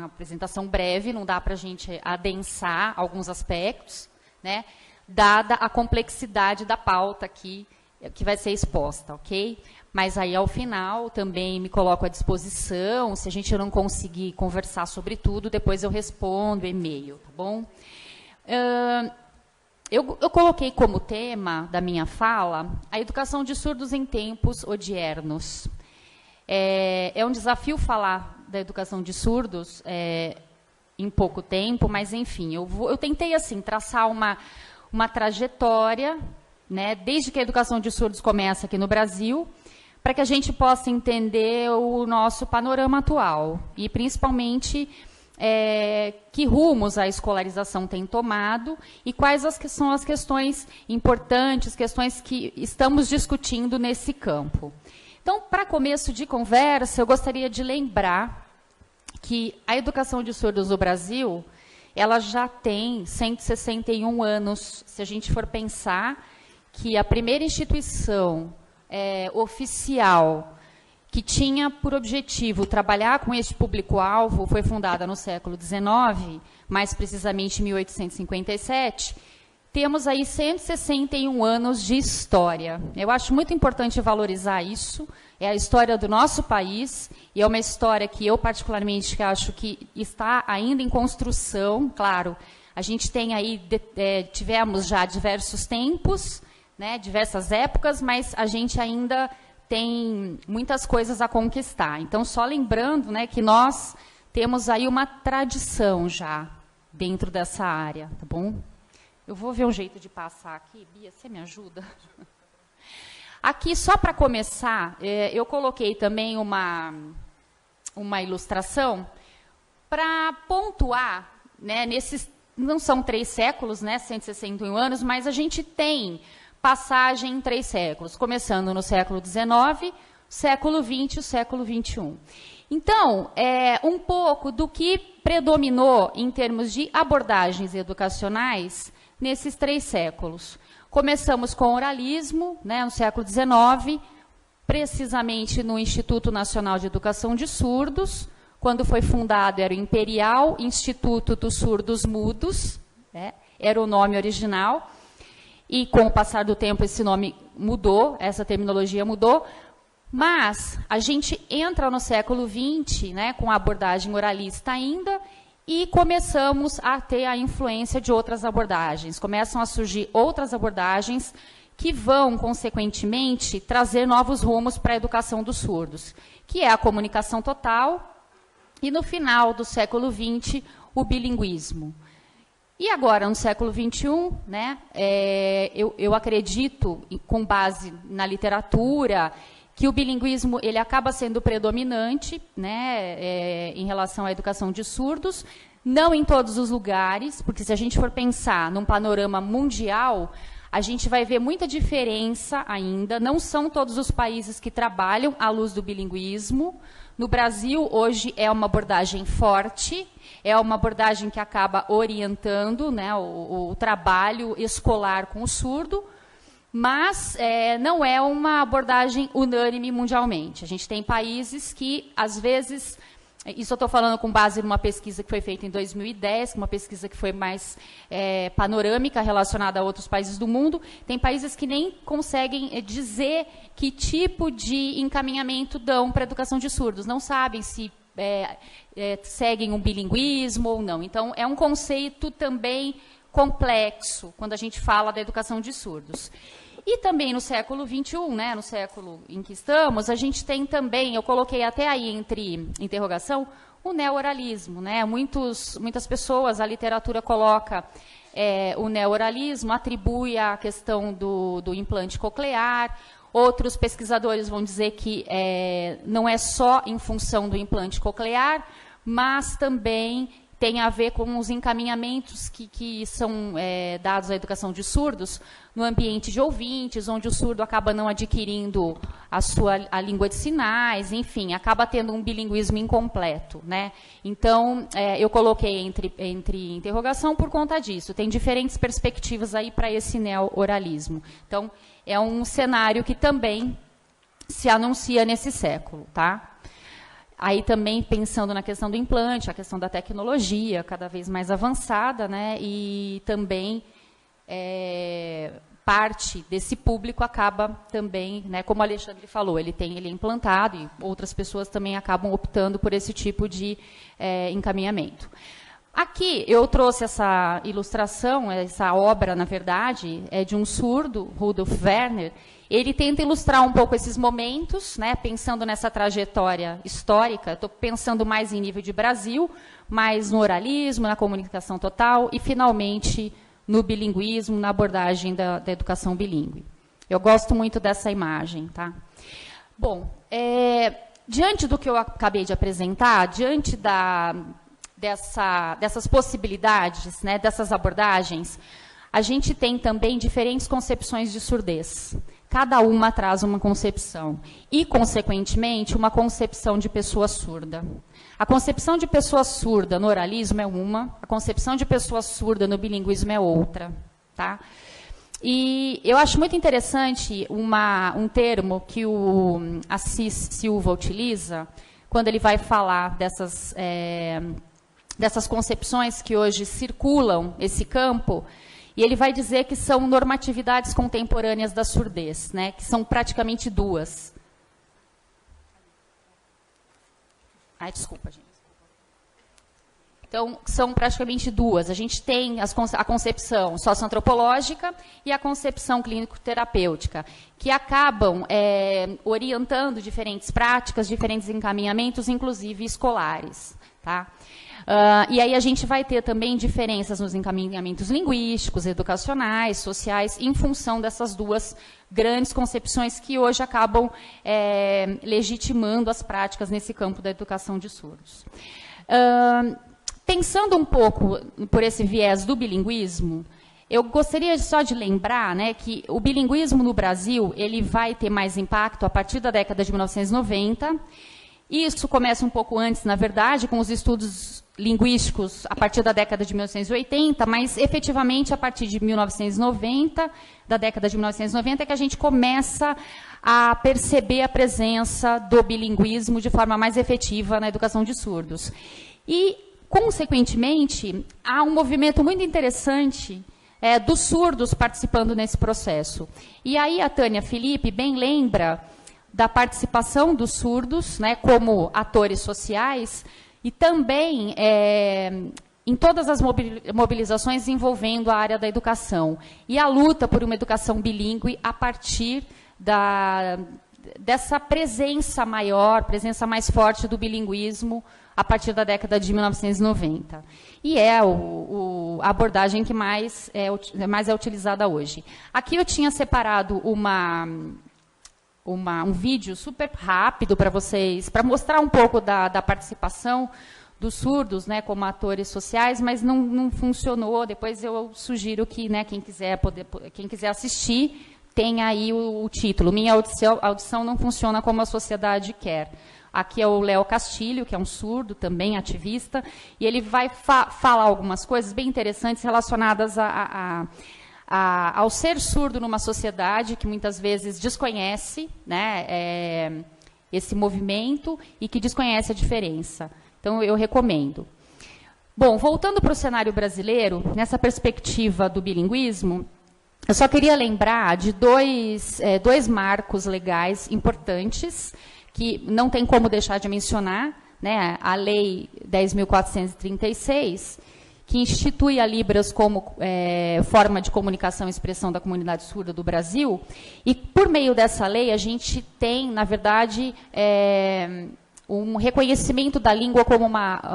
apresentação breve, não dá para a gente adensar alguns aspectos, né? Dada a complexidade da pauta aqui, que vai ser exposta, ok? Mas aí, ao final, também me coloco à disposição, se a gente não conseguir conversar sobre tudo, depois eu respondo e-mail, tá bom? Eu coloquei como tema da minha fala a educação de surdos em tempos odiernos. É um desafio falar da educação de surdos em pouco tempo, mas, enfim, eu tentei assim, traçar uma trajetória, né, desde que a educação de surdos começa aqui no Brasil, para que a gente possa entender o nosso panorama atual e, principalmente, que rumos a escolarização tem tomado e quais são as questões importantes, questões que estamos discutindo nesse campo. Então, para começo de conversa, eu gostaria de lembrar que a educação de surdos no Brasil, ela já tem 161 anos. Se a gente for pensar que a primeira instituição oficial que tinha por objetivo trabalhar com este público-alvo, foi fundada no século XIX, mais precisamente em 1857, temos aí 161 anos de história. Eu acho muito importante valorizar isso, é a história do nosso país, e é uma história que eu particularmente acho que está ainda em construção, claro, a gente tem aí, tivemos já diversos tempos, né, diversas épocas, mas a gente ainda tem muitas coisas a conquistar. Então, só lembrando, né, que nós temos aí uma tradição já dentro dessa área, tá bom? Eu vou ver um jeito de passar aqui. Bia, você me ajuda? Aqui, só para começar, eu coloquei também uma ilustração para pontuar, né, nesses, não são 3 séculos, né, 161 anos, mas a gente tem passagem em 3 séculos, começando no século XIX, século XX e o século XXI. Então, um pouco do que predominou em termos de abordagens educacionais nesses 3 séculos. Começamos com oralismo, né, no século XIX, precisamente no Instituto Nacional de Educação de Surdos. Quando foi fundado, era o Imperial Instituto dos Surdos Mudos, né, era o nome original, e com o passar do tempo esse nome mudou, essa terminologia mudou, mas a gente entra no século XX, né, com a abordagem oralista ainda, e começamos a ter a influência de outras abordagens. Começam a surgir outras abordagens que vão, consequentemente, trazer novos rumos para a educação dos surdos, que é a comunicação total e, no final do século XX, o bilinguismo. E agora, no século XXI, né, eu acredito, com base na literatura, que o bilinguismo ele acaba sendo predominante, né, em relação à educação de surdos, não em todos os lugares, porque se a gente for pensar num panorama mundial, a gente vai ver muita diferença ainda, não são todos os países que trabalham à luz do bilinguismo. No Brasil, hoje, é uma abordagem forte, é uma abordagem que acaba orientando, né, o trabalho escolar com o surdo, mas não é uma abordagem unânime mundialmente. A gente tem países que, às vezes, isso eu estou falando com base numa pesquisa que foi feita em 2010, uma pesquisa que foi mais panorâmica, relacionada a outros países do mundo. Tem países que nem conseguem dizer que tipo de encaminhamento dão para a educação de surdos. Não sabem se seguem um bilinguismo ou não. Então, é um conceito também complexo, quando a gente fala da educação de surdos. E também no século XXI, né, no século em que estamos, a gente tem também, eu coloquei até aí entre interrogação, o neoralismo. Né? Muitas pessoas, a literatura coloca o neoralismo, atribui a questão do implante coclear. Outros pesquisadores vão dizer que não é só em função do implante coclear, mas também tem a ver com os encaminhamentos que são dados à educação de surdos no ambiente de ouvintes, onde o surdo acaba não adquirindo a língua de sinais, enfim, acaba tendo um bilinguismo incompleto. Né? Então, eu coloquei entre interrogação por conta disso. Tem diferentes perspectivas aí para esse neo-oralismo. Então, é um cenário que também se anuncia nesse século. Tá? Aí também pensando na questão do implante, a questão da tecnologia cada vez mais avançada, né? E também parte desse público acaba também, né, como o Alexandre falou, ele é implantado e outras pessoas também acabam optando por esse tipo de encaminhamento. Aqui eu trouxe essa ilustração, essa obra, na verdade, é de um surdo, Rudolf Werner. Ele tenta ilustrar um pouco esses momentos, né, pensando nessa trajetória histórica. Estou pensando mais em nível de Brasil, mais no oralismo, na comunicação total e, finalmente, no bilinguismo, na abordagem da educação bilíngue. Eu gosto muito dessa imagem. Tá? Bom, diante do que eu acabei de apresentar, diante dessas possibilidades, né, dessas abordagens, a gente tem também diferentes concepções de surdez. Cada uma traz uma concepção e, consequentemente, uma concepção de pessoa surda. A concepção de pessoa surda no oralismo é uma, a concepção de pessoa surda no bilinguismo é outra. Tá? E eu acho muito interessante um termo que o Assis Silva utiliza, quando ele vai falar dessas concepções que hoje circulam esse campo. E ele vai dizer que são normatividades contemporâneas da surdez, né, que são praticamente duas. Ai, desculpa, gente. Então, são praticamente duas. A gente tem a concepção socioantropológica e a concepção clínico-terapêutica, que acabam orientando diferentes práticas, diferentes encaminhamentos, inclusive escolares. Tá? E aí a gente vai ter também diferenças nos encaminhamentos linguísticos, educacionais, sociais, em função dessas duas grandes concepções que hoje acabam legitimando as práticas nesse campo da educação de surdos. Pensando um pouco por esse viés do bilinguismo, eu gostaria só de lembrar, né, que o bilinguismo no Brasil ele vai ter mais impacto a partir da década de 1990, Isso começa um pouco antes, na verdade, com os estudos linguísticos a partir da década de 1980, mas efetivamente a partir de 1990, da década de 1990, é que a gente começa a perceber a presença do bilinguismo de forma mais efetiva na educação de surdos. E, consequentemente, há um movimento muito interessante dos surdos participando nesse processo. E aí a Tânia Felipe bem lembra da participação dos surdos, né, como atores sociais, e também em todas as mobilizações envolvendo a área da educação. E a luta por uma educação bilíngue a partir dessa presença maior, presença mais forte do bilinguismo a partir da década de 1990. E é a abordagem que mais é utilizada hoje. Aqui eu tinha separado um vídeo super rápido para vocês, para mostrar um pouco da participação dos surdos, né, como atores sociais, mas não funcionou. Depois eu sugiro que, né, quem quiser assistir, tem aí o título. Minha audição não funciona como a sociedade quer. Aqui é o Léo Castilho, que é um surdo, também ativista, e ele vai falar algumas coisas bem interessantes relacionadas ao ser surdo numa sociedade que muitas vezes desconhece, né, esse movimento e que desconhece a diferença. Então, eu recomendo. Bom, voltando para o cenário brasileiro, nessa perspectiva do bilinguismo, eu só queria lembrar de dois marcos legais importantes, que não tem como deixar de mencionar, né, a Lei 10.436, que institui a Libras como forma de comunicação e expressão da comunidade surda do Brasil, e por meio dessa lei a gente tem, na verdade, um reconhecimento da língua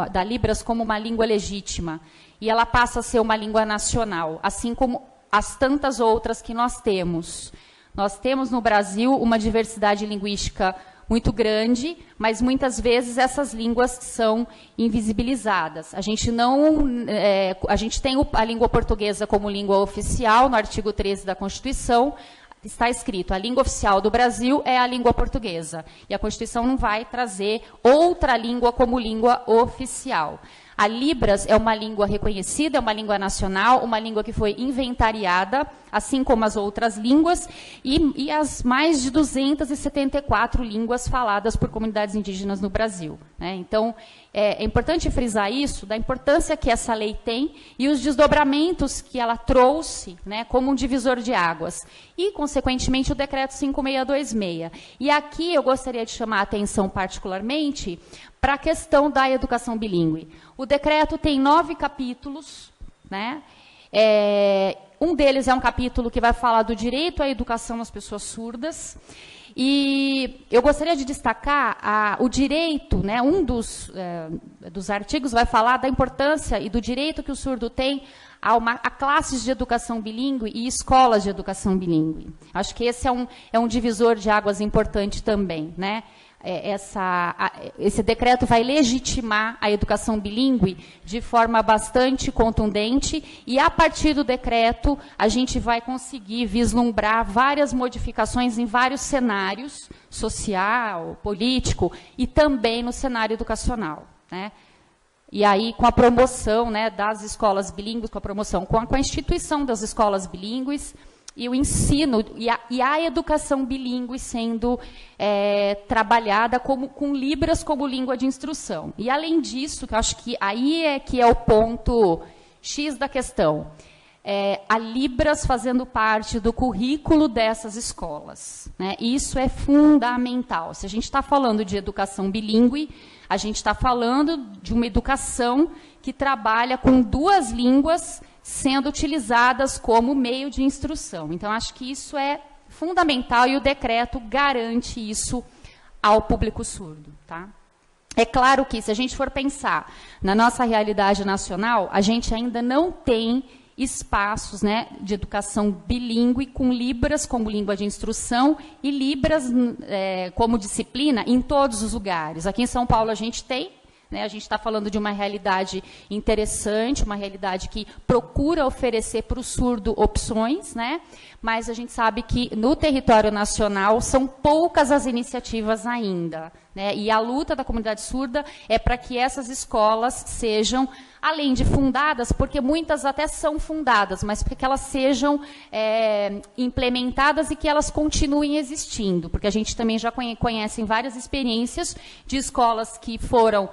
da Libras como uma língua legítima, e ela passa a ser uma língua nacional, assim como as tantas outras que nós temos. Nós temos no Brasil uma diversidade linguística muito grande, mas muitas vezes essas línguas são invisibilizadas. A gente tem a língua portuguesa como língua oficial, no artigo 13 da Constituição, está escrito: a língua oficial do Brasil é a língua portuguesa. E a Constituição não vai trazer outra língua como língua oficial. A Libras é uma língua reconhecida, é uma língua nacional, uma língua que foi inventariada, assim como as outras línguas, e as mais de 274 línguas faladas por comunidades indígenas no Brasil, né? Então, é importante frisar isso, da importância que essa lei tem e os desdobramentos que ela trouxe, né, como um divisor de águas. E, consequentemente, o Decreto 5626. E aqui eu gostaria de chamar a atenção particularmente para a questão da educação bilíngue. O decreto tem 9 capítulos, né? Um deles é um capítulo que vai falar do direito à educação às pessoas surdas. E eu gostaria de destacar o direito, né? Um dos artigos vai falar da importância e do direito que o surdo tem a classes de educação bilíngue e escolas de educação bilíngue. Acho que esse é um divisor de águas importante também, né? Esse decreto vai legitimar a educação bilíngue de forma bastante contundente, e a partir do decreto a gente vai conseguir vislumbrar várias modificações em vários cenários, social, político, e também no cenário educacional, né? E aí, com a promoção, né, das escolas bilíngues, com a instituição das escolas bilíngues, e o ensino, e a educação bilíngue sendo trabalhada com Libras como língua de instrução. E, além disso, que eu acho que aí é o ponto X da questão, a Libras fazendo parte do currículo dessas escolas, né? Isso é fundamental. Se a gente está falando de educação bilíngue, a gente está falando de uma educação que trabalha com 2 línguas sendo utilizadas como meio de instrução. Então, acho que isso é fundamental e o decreto garante isso ao público surdo, tá? É claro que, se a gente for pensar na nossa realidade nacional, a gente ainda não tem espaços, né, de educação bilíngue com Libras como língua de instrução e Libras como disciplina em todos os lugares. Aqui em São Paulo a gente tem, né, a gente está falando de uma realidade interessante, uma realidade que procura oferecer para o surdo opções, né, mas a gente sabe que no território nacional são poucas as iniciativas ainda, né? E a luta da comunidade surda é para que essas escolas sejam, além de fundadas, porque muitas até são fundadas, mas para que elas sejam implementadas e que elas continuem existindo, porque a gente também já conhece várias experiências de escolas que foram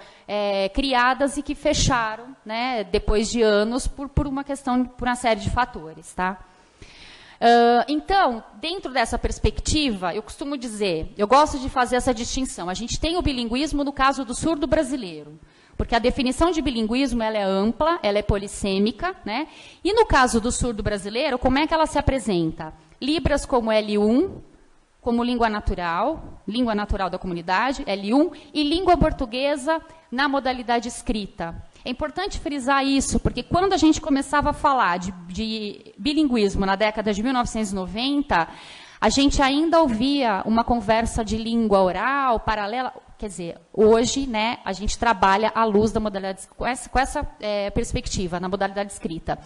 criadas e que fecharam, né, depois de anos por uma série de fatores, tá? Então, dentro dessa perspectiva, eu costumo dizer, eu gosto de fazer essa distinção. A gente tem o bilinguismo no caso do surdo brasileiro, porque a definição de bilinguismo ela é ampla, ela é polissêmica, né? E no caso do surdo brasileiro, como é que ela se apresenta? Libras como L1, como língua natural da comunidade, L1, e língua portuguesa na modalidade escrita. É importante frisar isso, porque quando a gente começava a falar de bilinguismo na década de 1990, a gente ainda ouvia uma conversa de língua oral, paralela. Quer dizer, hoje, né, a gente trabalha à luz da modalidade, com essa perspectiva, na modalidade escrita.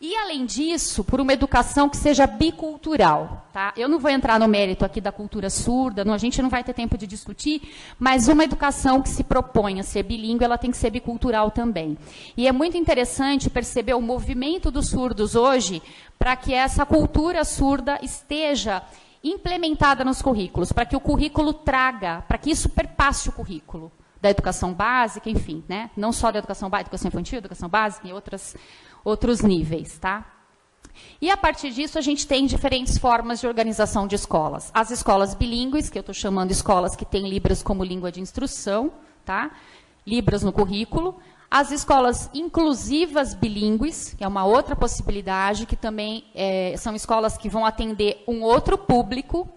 E, além disso, por uma educação que seja bicultural. Tá? Eu não vou entrar no mérito aqui da cultura surda, a gente não vai ter tempo de discutir, mas uma educação que se propõe a ser bilíngue, ela tem que ser bicultural também. E é muito interessante perceber o movimento dos surdos hoje para que essa cultura surda esteja implementada nos currículos, para que o currículo traga, para que isso perpasse o currículo da educação básica, enfim, né? Não só da educação básica, educação infantil, educação básica e outros níveis, tá? E, a partir disso, a gente tem diferentes formas de organização de escolas. As escolas bilíngues, que eu estou chamando escolas que têm Libras como língua de instrução, tá? Libras no currículo. As escolas inclusivas bilíngues, que é uma outra possibilidade, que também são escolas que vão atender um outro público.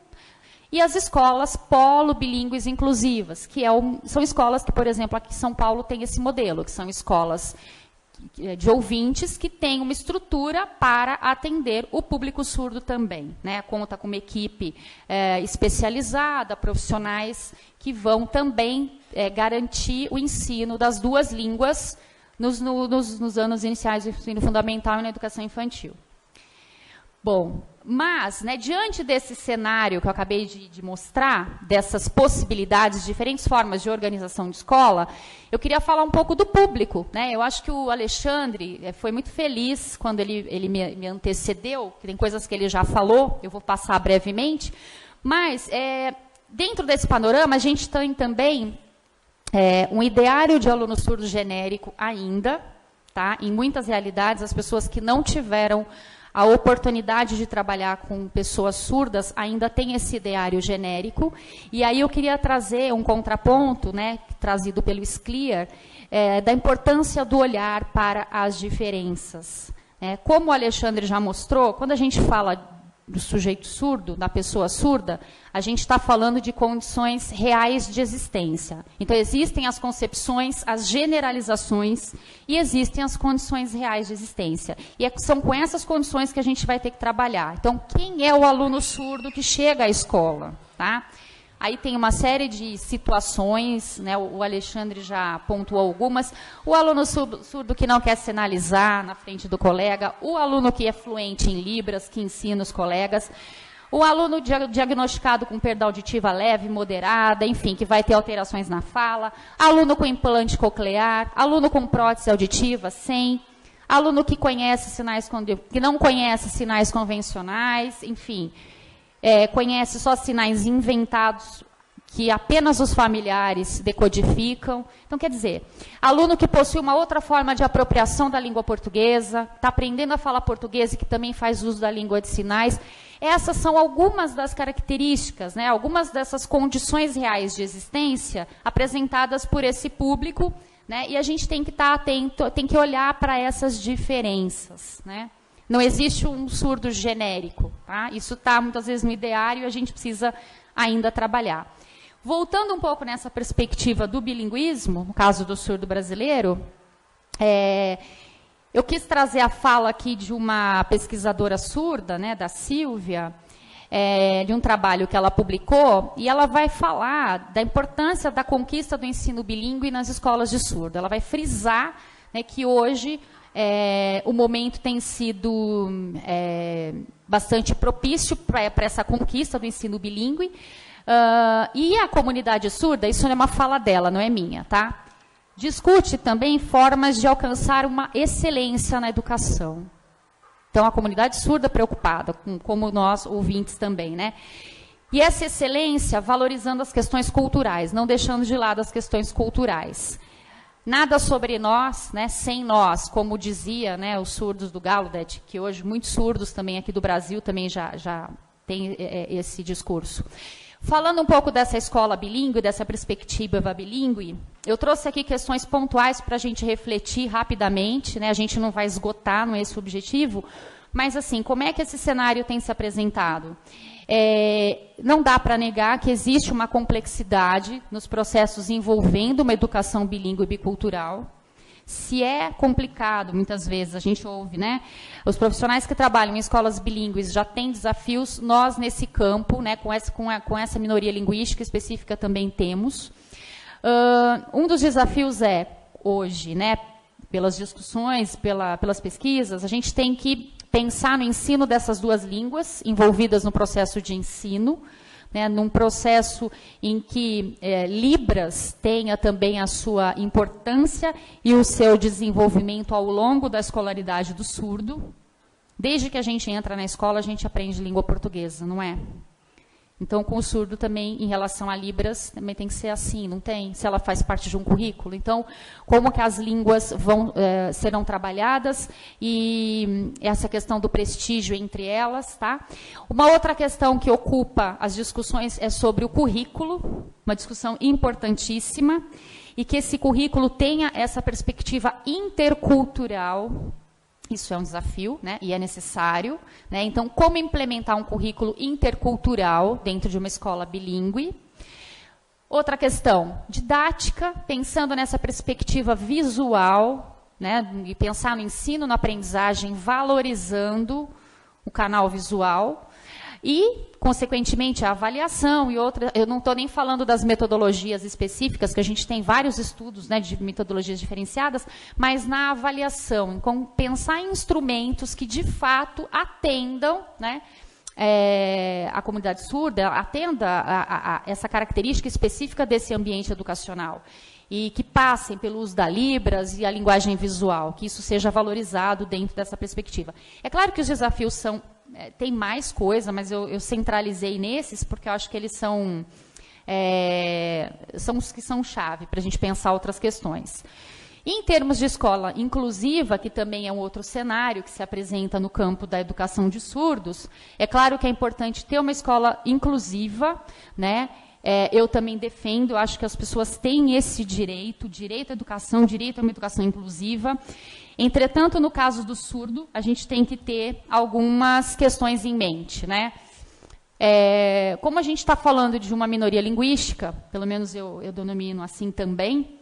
E as escolas polo-bilíngues inclusivas, que são escolas que, por exemplo, aqui em São Paulo tem esse modelo, que são escolas de ouvintes que têm uma estrutura para atender o público surdo também, né? Conta com uma equipe especializada, profissionais que vão também garantir o ensino das duas línguas nos anos iniciais do ensino fundamental e na educação infantil. Bom, mas, né, diante desse cenário que eu acabei de mostrar, dessas possibilidades, diferentes formas de organização de escola, eu queria falar um pouco do público, né? Eu acho que o Alexandre foi muito feliz quando ele me antecedeu, que tem coisas que ele já falou, eu vou passar brevemente, mas, dentro desse panorama, a gente tem também um ideário de aluno surdo genérico ainda, tá? Em muitas realidades, as pessoas que não tiveram a oportunidade de trabalhar com pessoas surdas ainda tem esse ideário genérico. E aí eu queria trazer um contraponto, né, trazido pelo Scliar, da importância do olhar para as diferenças. Como o Alexandre já mostrou, quando a gente fala do sujeito surdo, da pessoa surda, a gente está falando de condições reais de existência. Então, existem as concepções, as generalizações, e existem as condições reais de existência. E são com essas condições que a gente vai ter que trabalhar. Então, quem é o aluno surdo que chega à escola? Tá? Aí tem uma série de situações, né, o Alexandre já pontuou algumas. O aluno surdo que não quer sinalizar na frente do colega, o aluno que é fluente em Libras, que ensina os colegas, o aluno diagnosticado com perda auditiva leve, moderada, enfim, que vai ter alterações na fala, aluno com implante coclear, aluno com prótese auditiva, sem, aluno que não conhece sinais convencionais, enfim, conhece só sinais inventados que apenas os familiares decodificam. Então, quer dizer, aluno que possui uma outra forma de apropriação da língua portuguesa, está aprendendo a falar português e que também faz uso da língua de sinais. Essas são algumas das características, né, algumas dessas condições reais de existência apresentadas por esse público, né, e a gente tem que estar atento, tem que olhar para essas diferenças, né? Não existe um surdo genérico, tá? Isso está muitas vezes no ideário e a gente precisa ainda trabalhar. Voltando um pouco nessa perspectiva do bilinguismo, no caso do surdo brasileiro, eu quis trazer a fala aqui de uma pesquisadora surda, né, da Silvia, de um trabalho que ela publicou, e ela vai falar da importância da conquista do ensino bilíngue nas escolas de surdo. Ela vai frisar, né, que hoje o momento tem sido bastante propício para essa conquista do ensino bilíngue, E a comunidade surda, isso é uma fala dela, não é minha, tá? Discute também formas de alcançar uma excelência na educação. Então, a comunidade surda preocupada, como nós, ouvintes também, né? E essa excelência valorizando as questões culturais, não deixando de lado as questões culturais. Nada sobre nós, né, sem nós, como dizia, né, os surdos do Gallaudet, que hoje muitos surdos também aqui do Brasil também já tem esse discurso. Falando um pouco dessa escola bilíngue, dessa perspectiva bilíngue, eu trouxe aqui questões pontuais para a gente refletir rapidamente, né, a gente não vai esgotar, não é esse o objetivo, mas assim, como é que esse cenário tem se apresentado? Não dá para negar que existe uma complexidade nos processos envolvendo uma educação bilíngue e bicultural. Se é complicado, muitas vezes, a gente ouve, né? Os profissionais que trabalham em escolas bilíngues já têm desafios, nós nesse campo, né, com essa minoria linguística específica também temos. Um dos desafios hoje, né, pelas discussões, pelas pesquisas, a gente tem que pensar no ensino dessas duas línguas envolvidas no processo de ensino, né, num processo em que Libras tenha também a sua importância e o seu desenvolvimento ao longo da escolaridade do surdo. Desde que a gente entra na escola, a gente aprende língua portuguesa, não é? Então, com o surdo também, em relação a Libras, também tem que ser assim, não tem? Se ela faz parte de um currículo. Então, como que as línguas serão trabalhadas e essa questão do prestígio entre elas, tá? Uma outra questão que ocupa as discussões é sobre o currículo, uma discussão importantíssima, e que esse currículo tenha essa perspectiva intercultural. Isso é um desafio, né, e é necessário, né? Então, como implementar um currículo intercultural dentro de uma escola bilíngue? Outra questão, didática, pensando nessa perspectiva visual, né, e pensar no ensino, na aprendizagem, valorizando o canal visual. E, consequentemente, a avaliação e outra. Eu não estou nem falando das metodologias específicas, que a gente tem vários estudos, né, de metodologias diferenciadas, mas na avaliação, em pensar em instrumentos que, de fato, atendam, né, a comunidade surda, atenda a essa característica específica desse ambiente educacional. E que passem pelo uso da Libras e a linguagem visual, que isso seja valorizado dentro dessa perspectiva. É claro que os desafios tem mais coisa, mas eu centralizei nesses, porque eu acho que eles são os que são chave para a gente pensar outras questões. E em termos de escola inclusiva, que também é um outro cenário que se apresenta no campo da educação de surdos, é claro que é importante ter uma escola inclusiva, né? Eu também defendo, acho que as pessoas têm esse direito à educação, direito a uma educação inclusiva. Entretanto, no caso do surdo, a gente tem que ter algumas questões em mente, né? Como a gente está falando de uma minoria linguística, pelo menos eu denomino assim também,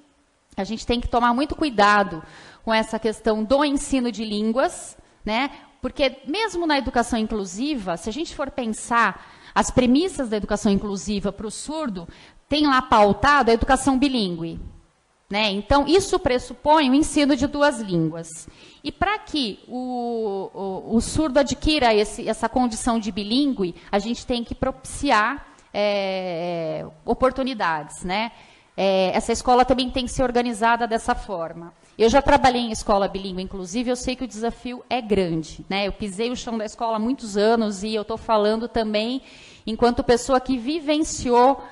a gente tem que tomar muito cuidado com essa questão do ensino de línguas, né? Porque mesmo na educação inclusiva, se a gente for pensar as premissas da educação inclusiva para o surdo, tem lá pautado a educação bilíngue. Né? Então, isso pressupõe o ensino de duas línguas. E para que o surdo adquira essa condição de bilíngue, a gente tem que propiciar oportunidades. Né? Essa escola também tem que ser organizada dessa forma. Eu já trabalhei em escola bilíngue, inclusive, eu sei que o desafio é grande. Né? Eu pisei o chão da escola há muitos anos e eu estou falando também enquanto pessoa que vivenciou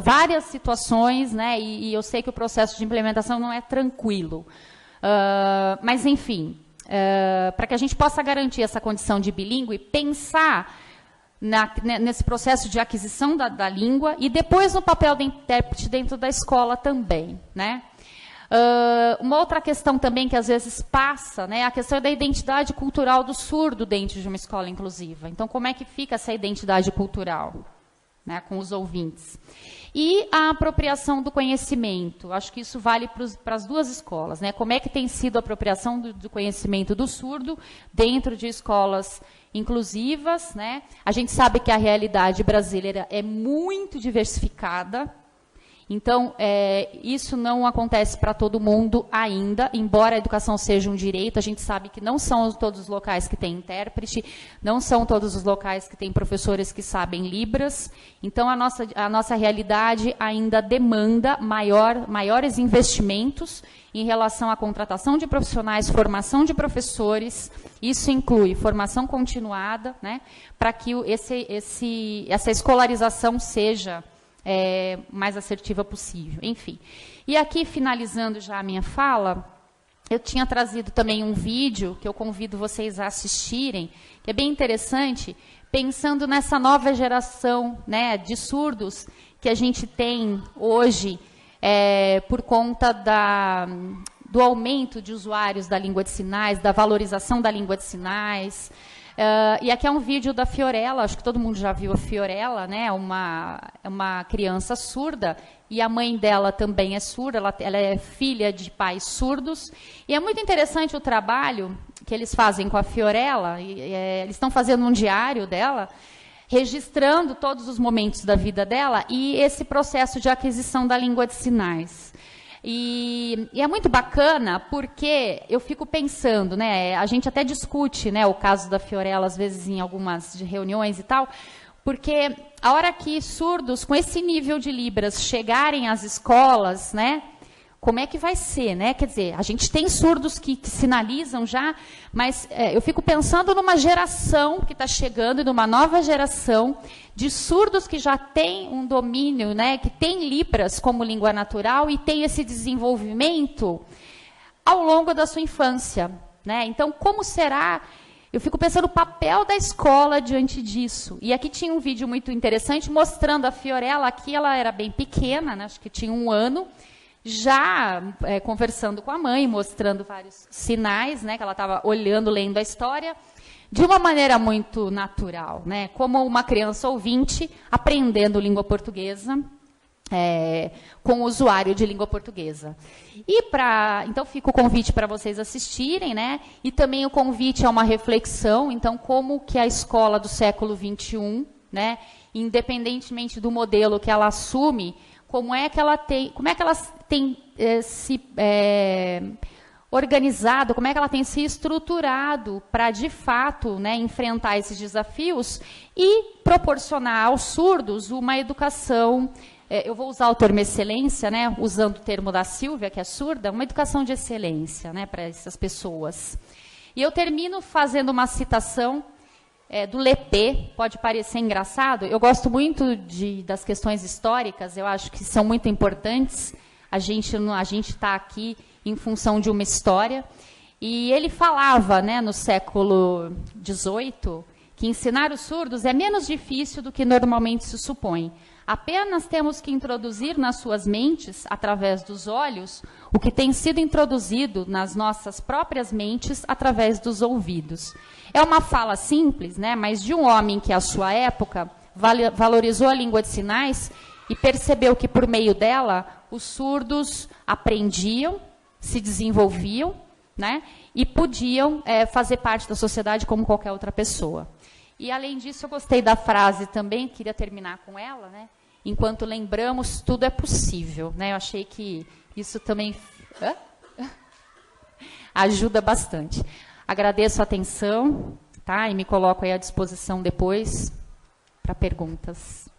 várias situações, né? E eu sei que o processo de implementação não é tranquilo. Mas, enfim, para que a gente possa garantir essa condição de bilíngue, pensar nesse processo de aquisição da língua e depois no papel do intérprete dentro da escola também, né? Uma outra questão também que às vezes passa, né, a questão da identidade cultural do surdo dentro de uma escola inclusiva. Então, como é que fica essa identidade cultural, né, com os ouvintes? E a apropriação do conhecimento. Acho que isso vale para as duas escolas. Né? Como é que tem sido a apropriação do conhecimento do surdo dentro de escolas inclusivas? Né? A gente sabe que a realidade brasileira é muito diversificada. Então, isso não acontece para todo mundo ainda, embora a educação seja um direito, a gente sabe que não são todos os locais que têm intérprete, não são todos os locais que têm professores que sabem Libras, então a nossa realidade ainda demanda maiores investimentos em relação à contratação de profissionais, formação de professores, isso inclui formação continuada, né, para que essa escolarização seja mais assertiva possível, enfim. E aqui, finalizando já a minha fala, eu tinha trazido também um vídeo que eu convido vocês a assistirem, que é bem interessante, pensando nessa nova geração, né, de surdos que a gente tem hoje, por conta do aumento de usuários da língua de sinais, da valorização da língua de sinais. E aqui é um vídeo da Fiorella, acho que todo mundo já viu a Fiorella, né? É uma criança surda, e a mãe dela também é surda, ela é filha de pais surdos. E é muito interessante o trabalho que eles fazem com a Fiorella, eles estão fazendo um diário dela, registrando todos os momentos da vida dela e esse processo de aquisição da língua de sinais. E é muito bacana porque eu fico pensando, né, a gente até discute, né, o caso da Fiorella, às vezes em algumas reuniões e tal, porque a hora que surdos com esse nível de Libras chegarem às escolas, né, como é que vai ser, né? Quer dizer, a gente tem surdos que sinalizam já, mas eu fico pensando numa geração que está chegando, numa nova geração de surdos que já tem um domínio, né? Que tem Libras como língua natural e tem esse desenvolvimento ao longo da sua infância, né? Então, como será? Eu fico pensando o papel da escola diante disso. E aqui tinha um vídeo muito interessante mostrando a Fiorella, aqui ela era bem pequena, né? Acho que tinha 1 ano, já conversando com a mãe, mostrando vários sinais, né, que ela estava olhando, lendo a história, de uma maneira muito natural, né, como uma criança ouvinte aprendendo língua portuguesa, com o usuário de língua portuguesa. Então fica o convite para vocês assistirem, né, e também o convite a uma reflexão, então como que a escola do século XXI, né, independentemente do modelo que ela assume, como é que ela tem se organizado, como é que ela tem se estruturado para, de fato, né, enfrentar esses desafios e proporcionar aos surdos uma educação, eu vou usar o termo excelência, né, usando o termo da Silvia, que é surda, uma educação de excelência, né, para essas pessoas. E eu termino fazendo uma citação do Lepé, pode parecer engraçado, eu gosto muito das questões históricas, eu acho que são muito importantes, a gente está aqui em função de uma história, e ele falava, né, no século XVIII, que ensinar os surdos é menos difícil do que normalmente se supõe. Apenas temos que introduzir nas suas mentes, através dos olhos, o que tem sido introduzido nas nossas próprias mentes através dos ouvidos. É uma fala simples, né, mas de um homem que, à sua época, valorizou a língua de sinais e percebeu que, por meio dela, os surdos aprendiam, se desenvolviam, né, e podiam fazer parte da sociedade como qualquer outra pessoa. E, além disso, eu gostei da frase também, queria terminar com ela, né? Enquanto lembramos, tudo é possível. Né? Eu achei que isso também ajuda bastante. Agradeço a atenção, tá? E me coloco aí à disposição depois para perguntas.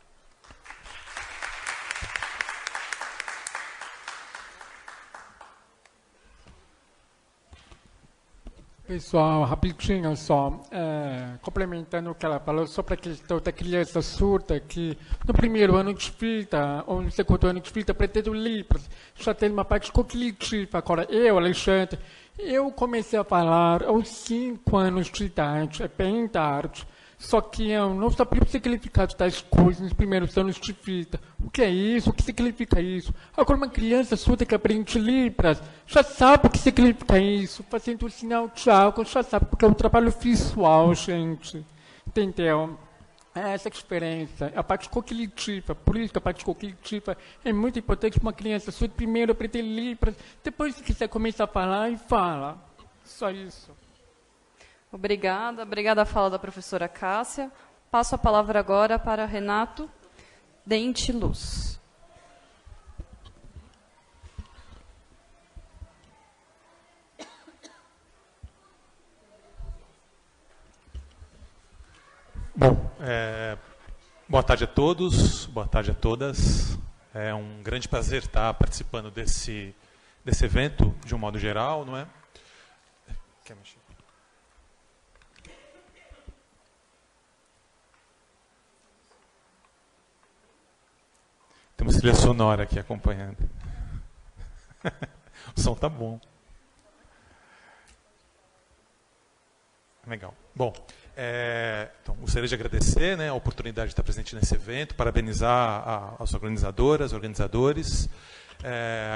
Pessoal, rapidinho só, complementando o que ela falou sobre a questão da criança surda, que no primeiro ano de vida, ou no segundo ano de vida, pretendo Libras, já tem uma parte cognitiva. Agora, Alexandre, eu comecei a falar aos 5 anos de idade, é bem tarde, só que eu não sabia o significado das coisas nos primeiros anos de vida. O que é isso? O que significa isso? Agora, uma criança surda que aprende Libras já sabe o que significa isso. Fazendo o sinal de algo, já sabe, porque é um trabalho visual, gente. Entendeu? Essa diferença, a parte cognitiva. Por isso que a parte cognitiva é muito importante para uma criança surda. Primeiro aprender Libras, depois, se quiser, começar a falar e fala. Só isso. Obrigada a fala da professora Cássia. Passo a palavra agora para Renato Dente Luz. Bom, boa tarde a todos, boa tarde a todas. É um grande prazer estar participando desse evento, de um modo geral, não é? Quer mexer? Tem uma trilha sonora aqui acompanhando. O som tá bom. Legal. Bom, então, gostaria de agradecer, né, a oportunidade de estar presente nesse evento, parabenizar as organizadoras, organizadores,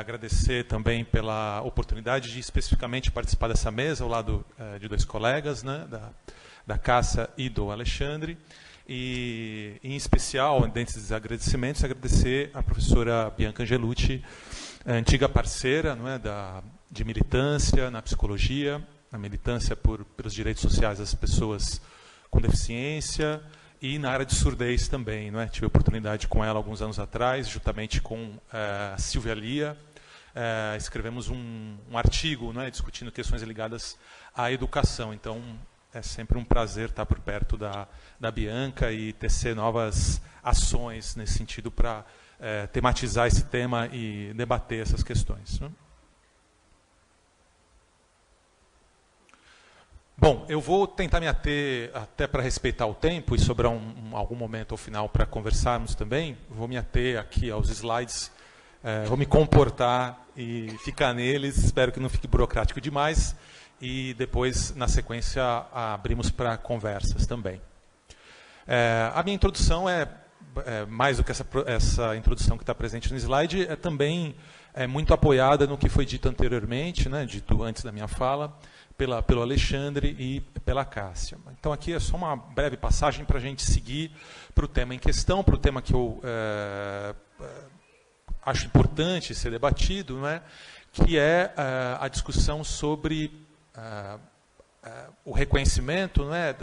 agradecer também pela oportunidade de especificamente participar dessa mesa ao lado de dois colegas, né, da Cássia e do Alexandre, e em especial, dentre esses agradecimentos, agradecer à professora Bianca Angelucci, antiga parceira, não é, de militância na psicologia, na militância pelos direitos sociais das pessoas com deficiência e na área de surdez também. Não é? Tive a oportunidade com ela alguns anos atrás, juntamente com a Silvia Lia, escrevemos um artigo, não é, discutindo questões ligadas à educação. Então, é sempre um prazer estar por perto da Bianca e tecer novas ações nesse sentido para tematizar esse tema e debater essas questões. Não é? Bom, eu vou tentar me ater, até para respeitar o tempo, e sobrar algum momento ao final para conversarmos também, vou me ater aqui aos slides, vou me comportar e ficar neles, espero que não fique burocrático demais, e depois, na sequência, abrimos para conversas também. A minha introdução mais do que essa introdução que está presente no slide, também muito apoiada no que foi dito anteriormente, né, dito antes da minha fala, pelo Alexandre e pela Cássia. Então, aqui é só uma breve passagem para a gente seguir para o tema em questão, para o tema que eu acho importante ser debatido, não é? Que é a discussão sobre o reconhecimento, não é?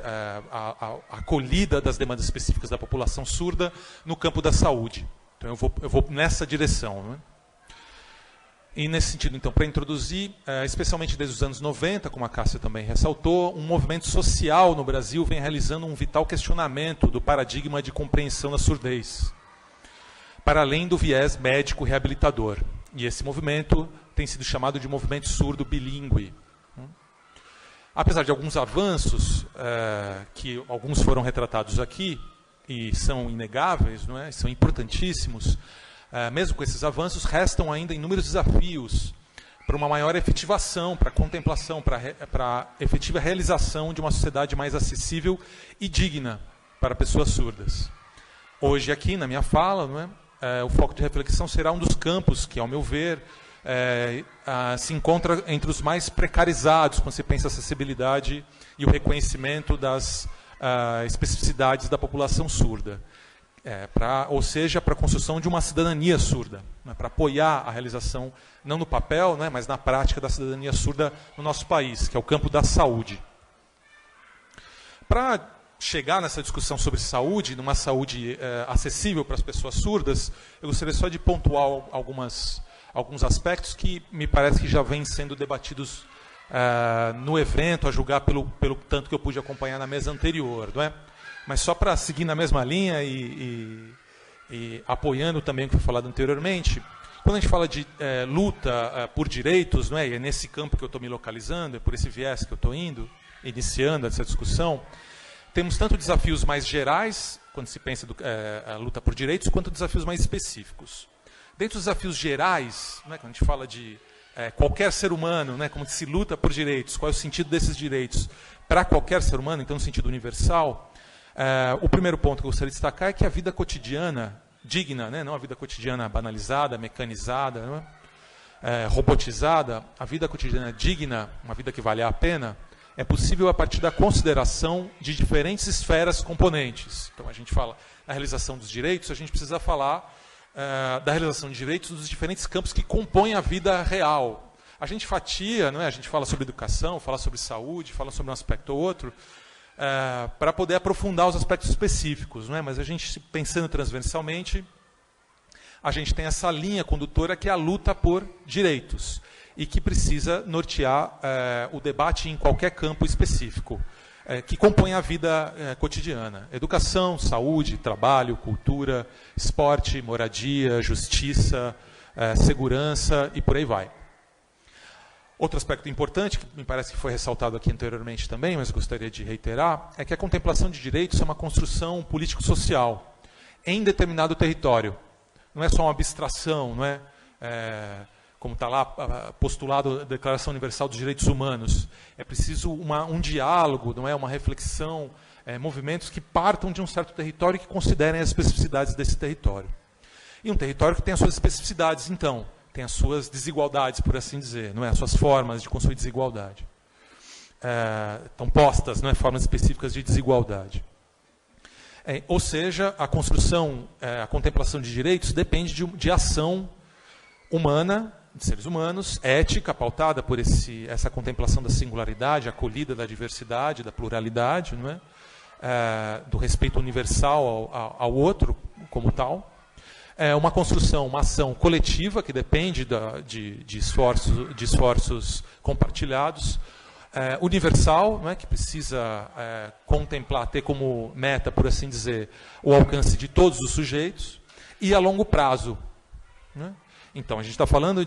A acolhida das demandas específicas da população surda no campo da saúde. Então, eu vou nessa direção, não é? E, nesse sentido, então, para introduzir, especialmente desde os anos 90, como a Cássia também ressaltou, um movimento social no Brasil vem realizando um vital questionamento do paradigma de compreensão da surdez, para além do viés médico reabilitador. E esse movimento tem sido chamado de movimento surdo bilíngue. Apesar de alguns avanços, que alguns foram retratados aqui, e são inegáveis, não é? São importantíssimos, mesmo com esses avanços, restam ainda inúmeros desafios para uma maior efetivação, para a contemplação, para a efetiva realização de uma sociedade mais acessível e digna para pessoas surdas. Hoje, aqui, na minha fala, não é? O foco de reflexão será um dos campos que, ao meu ver, se encontra entre os mais precarizados quando se pensa a acessibilidade e o reconhecimento das especificidades da população surda. Ou seja, para a construção de uma cidadania surda, né, para apoiar a realização, não no papel, né, mas na prática da cidadania surda no nosso país, que é o campo da saúde. Para chegar nessa discussão sobre saúde, numa saúde acessível para as pessoas surdas, eu gostaria só de pontuar alguns aspectos que me parece que já vêm sendo debatidos no evento, a julgar pelo tanto que eu pude acompanhar na mesa anterior, não é? Mas só para seguir na mesma linha e apoiando também o que foi falado anteriormente, quando a gente fala de luta por direitos, não é? E é nesse campo que eu estou me localizando, é por esse viés que eu estou iniciando essa discussão, temos tanto desafios mais gerais, quando se pensa a luta por direitos, quanto desafios mais específicos. Dentre os desafios gerais, não é? Quando a gente fala de qualquer ser humano, né? Como se luta por direitos, qual é o sentido desses direitos para qualquer ser humano, então no sentido universal, o primeiro ponto que eu gostaria de destacar é que a vida cotidiana digna, né, não a vida cotidiana banalizada, mecanizada, não é? Robotizada, a vida cotidiana digna, uma vida que vale a pena, é possível a partir da consideração de diferentes esferas componentes. Então, a gente fala da realização dos direitos, a gente precisa falar da realização de direitos dos diferentes campos que compõem a vida real. A gente fatia, não é? A gente fala sobre educação, fala sobre saúde, fala sobre um aspecto ou outro, para poder aprofundar os aspectos específicos, não é? Mas a gente, pensando transversalmente, a gente tem essa linha condutora que é a luta por direitos e que precisa nortear o debate em qualquer campo específico. que compõem a vida cotidiana. Educação, saúde, trabalho, cultura, esporte, moradia, justiça, segurança e por aí vai. Outro aspecto importante, que me parece que foi ressaltado aqui anteriormente também, mas gostaria de reiterar, é que a contemplação de direitos é uma construção político-social em determinado território. Não é só uma abstração, não é, como está lá postulado a Declaração Universal dos Direitos Humanos. É preciso um diálogo, não é, uma reflexão, movimentos que partam de um certo território e que considerem as especificidades desse território. E um território que tem as suas especificidades, então, tem as suas desigualdades, por assim dizer, não é? As suas formas de construir desigualdade. Estão postas, não é? Formas específicas de desigualdade. Ou seja, a construção, a contemplação de direitos depende de ação humana, de seres humanos, ética, pautada por essa contemplação da singularidade, acolhida da diversidade, da pluralidade, não é? Do respeito universal ao outro como tal. É uma construção, uma ação coletiva que depende de esforços compartilhados, universal, não é, que precisa contemplar, ter como meta, por assim dizer, o alcance de todos os sujeitos, e a longo prazo. Né? Então, a gente está falando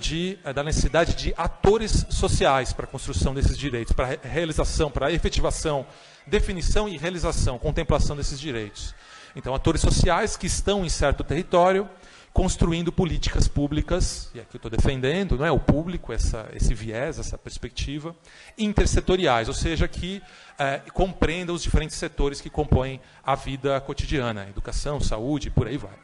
da necessidade de atores sociais para a construção desses direitos, para a realização, para a efetivação, definição e realização, contemplação desses direitos. Então, atores sociais que estão em certo território, construindo políticas públicas, e aqui eu estou defendendo, não é, o público, esse viés, essa perspectiva, intersetoriais, ou seja, que compreendam os diferentes setores que compõem a vida cotidiana, educação, saúde, por aí vai.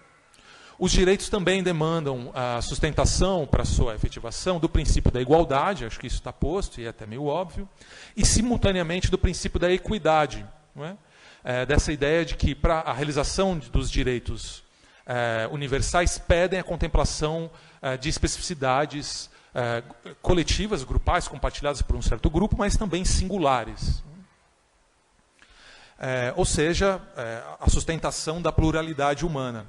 Os direitos também demandam a sustentação para a sua efetivação do princípio da igualdade, acho que isso está posto e é até meio óbvio, e simultaneamente do princípio da equidade, não é? Dessa ideia de que para a realização dos direitos universais pedem a contemplação de especificidades coletivas, grupais, compartilhadas por um certo grupo, mas também singulares. Ou seja, a sustentação da pluralidade humana,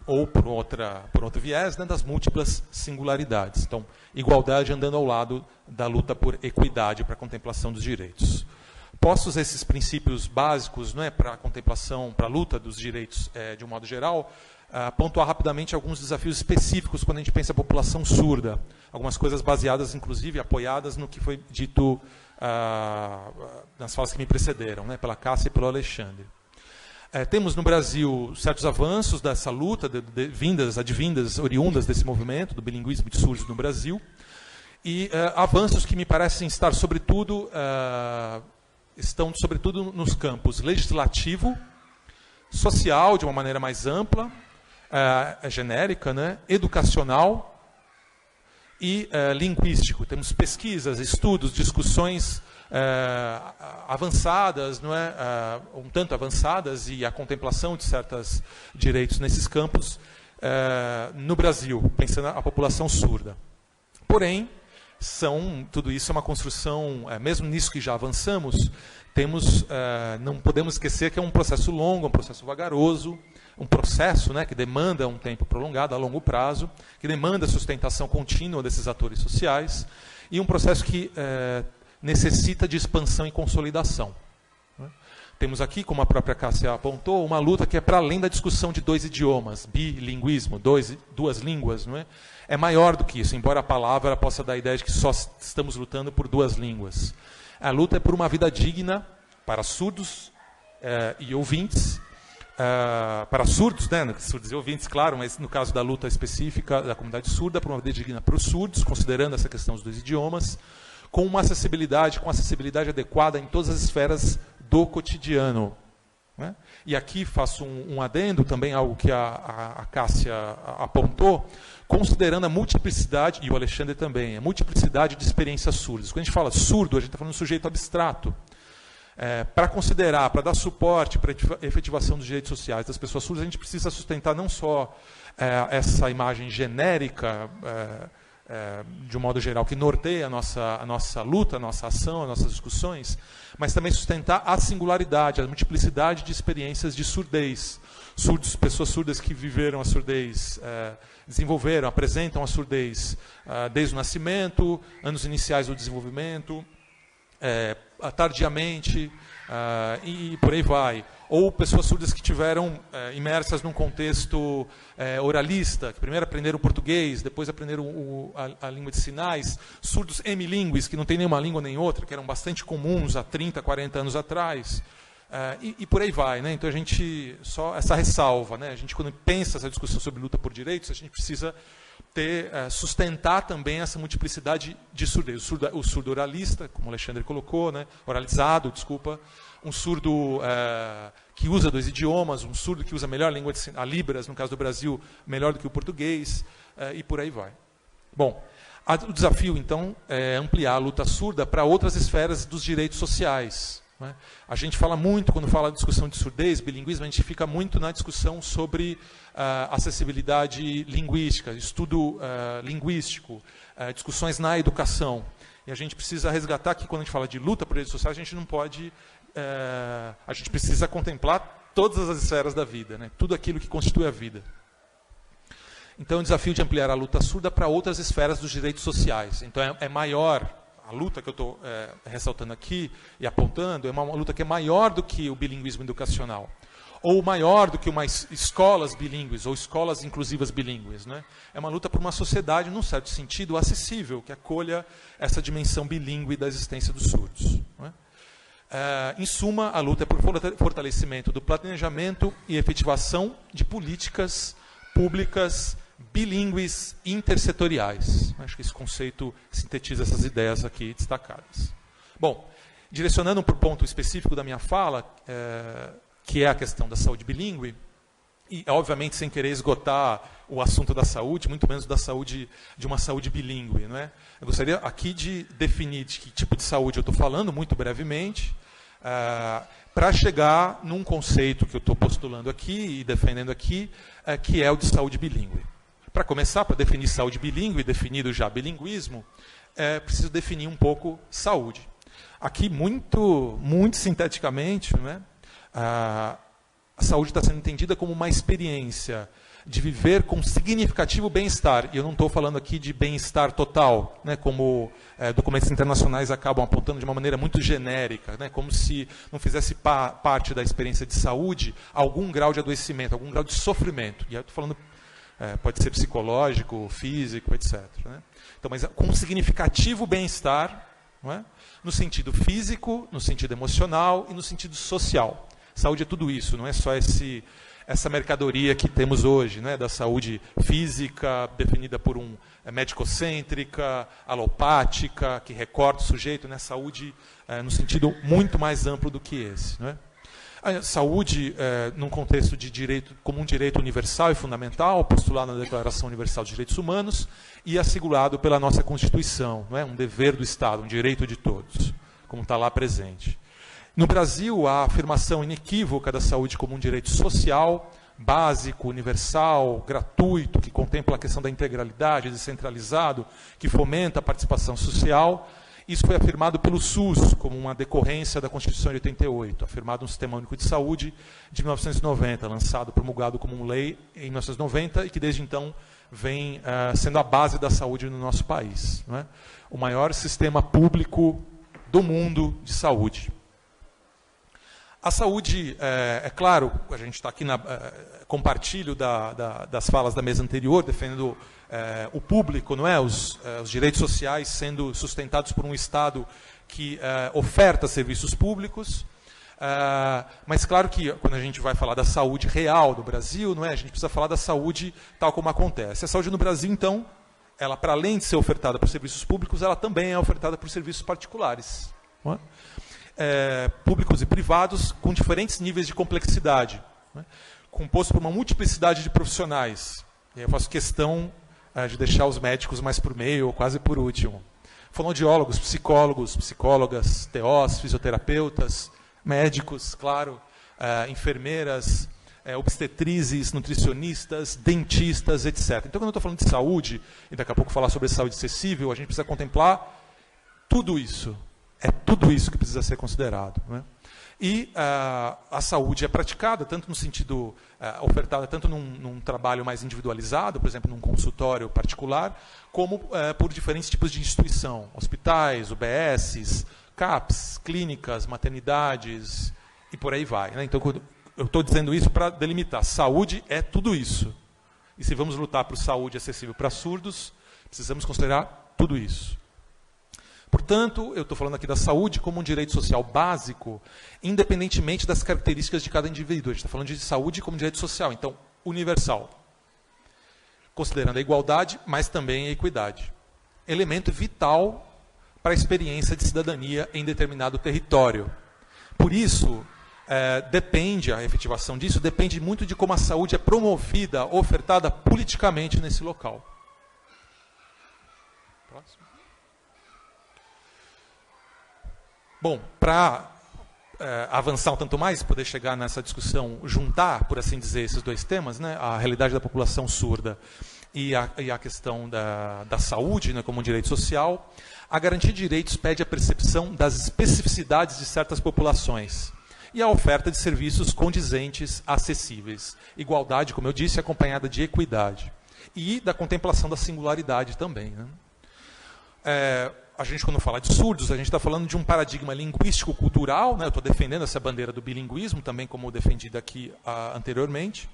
ou por outro viés, né, das múltiplas singularidades. Então, igualdade andando ao lado da luta por equidade, para a contemplação dos direitos. Postos esses princípios básicos, não é, para a contemplação, para a luta dos direitos de um modo geral, pontuar rapidamente alguns desafios específicos quando a gente pensa a população surda. Algumas coisas baseadas, inclusive, apoiadas no que foi dito nas falas que me precederam, né, pela Cássia e pelo Alexandre. Temos no Brasil certos avanços dessa luta, advindas, oriundas desse movimento, do bilinguismo de surdos no Brasil, e avanços que me parecem estar, sobretudo, estão sobretudo nos campos legislativo, social, de uma maneira mais ampla, genérica, né, educacional e linguístico. Temos pesquisas, estudos, discussões avançadas, não é, um tanto avançadas, e a contemplação de certos direitos nesses campos no Brasil, pensando na população surda. Porém, tudo isso é uma construção, mesmo nisso que já avançamos, não podemos esquecer que é um processo longo, um processo vagaroso, um processo, né, que demanda um tempo prolongado, a longo prazo, que demanda sustentação contínua desses atores sociais, e um processo que necessita de expansão e consolidação. Temos aqui, como a própria Cássia apontou, uma luta que é para além da discussão de dois idiomas, bilinguismo, duas línguas, não é? É maior do que isso, embora a palavra possa dar a ideia de que só estamos lutando por duas línguas. A luta é por uma vida digna para surdos e ouvintes, para surdos, né? Surdos e ouvintes, claro, mas no caso da luta específica da comunidade surda, por uma vida digna para os surdos, considerando essa questão dos dois idiomas, com uma acessibilidade adequada em todas as esferas do cotidiano. Né? E aqui faço um adendo, também algo que a Cássia apontou, considerando a multiplicidade, e o Alexandre também, a multiplicidade de experiências surdas. Quando a gente fala surdo, a gente está falando de um sujeito abstrato. Para considerar, para dar suporte para a efetivação dos direitos sociais das pessoas surdas, a gente precisa sustentar não só essa imagem genérica, de um modo geral, que norteia a nossa luta, a nossa ação, as nossas discussões, mas também sustentar a singularidade, a multiplicidade de experiências de surdez. Pessoas surdas que viveram a surdez, desenvolveram, apresentam a surdez desde o nascimento, anos iniciais do desenvolvimento, tardiamente, e por aí vai. Ou pessoas surdas que tiveram imersas num contexto oralista, que primeiro aprenderam português, depois aprenderam a língua de sinais, surdos hemilíngues, que não tem nenhuma língua nem outra, que eram bastante comuns há 30, 40 anos atrás, e por aí vai. Né? Então, a gente, só essa ressalva, né? A gente, quando pensa essa discussão sobre luta por direitos, a gente precisa sustentar também essa multiplicidade de surdez. O surdo oralista, como o Alexandre colocou, né? Oralizado, desculpa, um surdo que usa 2 idiomas, um surdo que usa melhor a língua a Libras, no caso do Brasil, melhor do que o português, e por aí vai. Bom, o desafio, então, é ampliar a luta surda para outras esferas dos direitos sociais. Né? A gente fala muito, quando fala de discussão de surdez, bilinguismo, a gente fica muito na discussão sobre acessibilidade linguística, estudo linguístico, discussões na educação. E a gente precisa resgatar que, quando a gente fala de luta por direitos sociais, a gente não pode... a gente precisa contemplar todas as esferas da vida, né? Tudo aquilo que constitui a vida. Então, o desafio de ampliar a luta surda para outras esferas dos direitos sociais. Então, é maior, a luta que eu estou ressaltando aqui e apontando, é uma luta que é maior do que o bilinguismo educacional, ou maior do que escolas bilíngues, ou escolas inclusivas bilíngues. Né? É uma luta por uma sociedade, num certo sentido, acessível, que acolha essa dimensão bilíngue da existência dos surdos. Né? Em suma, a luta é por fortalecimento do planejamento e efetivação de políticas públicas bilíngues intersetoriais. Acho que esse conceito sintetiza essas ideias aqui destacadas. Bom, direcionando para o ponto específico da minha fala, que é a questão da saúde bilíngue, e obviamente sem querer esgotar o assunto da saúde, muito menos da saúde, de uma saúde bilíngue. Não é? Eu gostaria aqui de definir de que tipo de saúde eu estou falando, muito brevemente, para chegar num conceito que eu estou postulando aqui e defendendo aqui, que é o de saúde bilíngue. Para começar, para definir saúde bilíngue, definido já bilinguismo, preciso definir um pouco saúde. Aqui, muito sinteticamente, né, a saúde está sendo entendida como uma experiência de viver com significativo bem-estar. E eu não estou falando aqui de bem-estar total, né, como documentos internacionais acabam apontando de uma maneira muito genérica, né, como se não fizesse parte da experiência de saúde algum grau de adoecimento, algum grau de sofrimento. E eu estou falando, pode ser psicológico, físico, etc. Né? Então, mas com um significativo bem-estar, não é? No sentido físico, no sentido emocional e no sentido social. Saúde é tudo isso, não é só essa mercadoria que temos hoje, né, da saúde física, definida por um médico-cêntrica, alopática, que recorta o sujeito, né, saúde no sentido muito mais amplo do que esse. Não é? A saúde, num contexto de direito, como um direito universal e fundamental, postulado na Declaração Universal dos Direitos Humanos e assegurado pela nossa Constituição, não é? Um dever do Estado, um direito de todos, como está lá presente. No Brasil, a afirmação inequívoca da saúde como um direito social, básico, universal, gratuito, que contempla a questão da integralidade, descentralizado, que fomenta a participação social. Isso foi afirmado pelo SUS como uma decorrência da Constituição de 88, afirmado no Sistema Único de Saúde de 1990, lançado, promulgado como lei em 1990 e que desde então vem sendo a base da saúde no nosso país. Não é? O maior sistema público do mundo de saúde. A saúde, é claro, a gente está aqui, compartilho das falas da mesa anterior, defendendo o público, não é? Os direitos sociais sendo sustentados por um Estado que oferta serviços públicos, mas claro que quando a gente vai falar da saúde real do Brasil, não é? A gente precisa falar da saúde tal como acontece. A saúde no Brasil, então, ela, para além de ser ofertada por serviços públicos, ela também é ofertada por serviços particulares. Não é? Públicos e privados com diferentes níveis de complexidade, né? Composto por uma multiplicidade de profissionais. E eu faço questão de deixar os médicos mais por meio, ou quase por último. Fonoaudiólogos, psicólogos, psicólogas, TOs, fisioterapeutas, médicos, claro, enfermeiras, obstetrizes, nutricionistas, dentistas, etc. Então, quando eu estou falando de saúde, e daqui a pouco falar sobre saúde acessível, a gente precisa contemplar tudo isso. É tudo isso que precisa ser considerado. Né? E a saúde é praticada, tanto no sentido, ofertada tanto num trabalho mais individualizado, por exemplo, num consultório particular, como por diferentes tipos de instituição, hospitais, UBSs, CAPs, clínicas, maternidades e por aí vai. Né? Então, eu estou dizendo isso para delimitar. Saúde é tudo isso. E se vamos lutar por saúde acessível para surdos, precisamos considerar tudo isso. Portanto, eu estou falando aqui da saúde como um direito social básico, independentemente das características de cada indivíduo. A gente está falando de saúde como direito social, então, universal. Considerando a igualdade, mas também a equidade. Elemento vital para a experiência de cidadania em determinado território. Por isso, a efetivação disso depende muito de como a saúde é promovida, ofertada politicamente nesse local. Próximo. Bom, para avançar um tanto mais, poder chegar nessa discussão, juntar, por assim dizer, esses dois temas, né, a realidade da população surda e a questão da saúde, né, como um direito social, a garantia de direitos pede a percepção das especificidades de certas populações e a oferta de serviços condizentes, acessíveis. Igualdade, como eu disse, acompanhada de equidade. E da contemplação da singularidade também. Né? A gente, quando fala de surdos, a gente está falando de um paradigma linguístico-cultural, né? Eu estou defendendo essa bandeira do bilinguismo, também como defendida aqui anteriormente,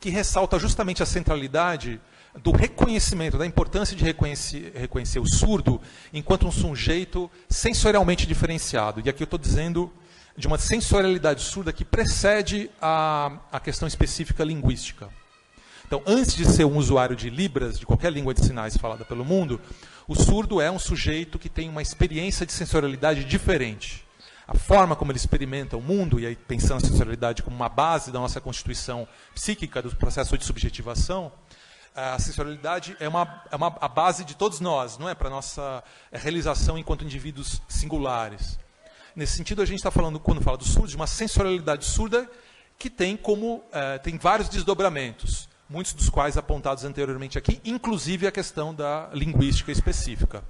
que ressalta justamente a centralidade do reconhecimento, da importância de reconhecer o surdo enquanto um sujeito sensorialmente diferenciado. E aqui eu estou dizendo de uma sensorialidade surda que precede a questão específica linguística. Então, antes de ser um usuário de Libras, de qualquer língua de sinais falada pelo mundo, o surdo é um sujeito que tem uma experiência de sensorialidade diferente. A forma como ele experimenta o mundo, e aí pensando a sensorialidade como uma base da nossa constituição psíquica, do processo de subjetivação, a sensorialidade é a base de todos nós, não é? Para a nossa realização enquanto indivíduos singulares. Nesse sentido, a gente está falando, quando fala do surdo, de uma sensorialidade surda que tem vários desdobramentos, muitos dos quais apontados anteriormente aqui, inclusive a questão da linguística específica.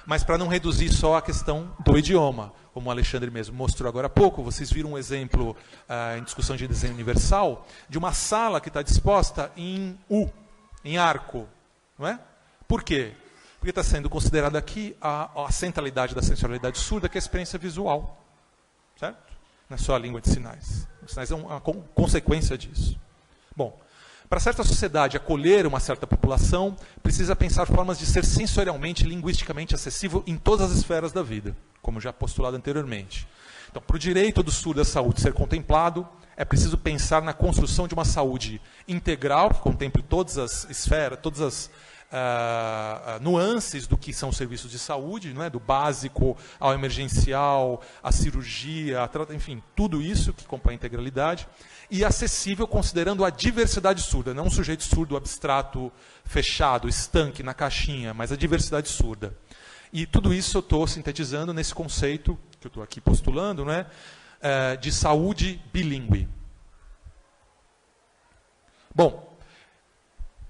Mas para não reduzir só a questão do idioma, como o Alexandre mesmo mostrou agora há pouco, vocês viram um exemplo em discussão de desenho universal, de uma sala que está disposta em U, em arco. Não é? Por quê? Porque está sendo considerada aqui a centralidade da sensorialidade surda, que é a experiência visual. Certo? Não é só a língua de sinais. Os sinais é uma consequência disso. Bom, para certa sociedade acolher uma certa população, precisa pensar formas de ser sensorialmente e linguisticamente acessível em todas as esferas da vida, como já postulado anteriormente. Então, para o direito do surdo à saúde ser contemplado, é preciso pensar na construção de uma saúde integral, que contemple todas as esferas, todas as nuances do que são os serviços de saúde, não é? Do básico ao emergencial, à cirurgia, enfim, tudo isso que compõe a integralidade, e acessível considerando a diversidade surda, não um sujeito surdo abstrato, fechado, estanque na caixinha, mas a diversidade surda. E tudo isso eu estou sintetizando nesse conceito que eu estou aqui postulando, não é? De saúde bilíngue. Bom,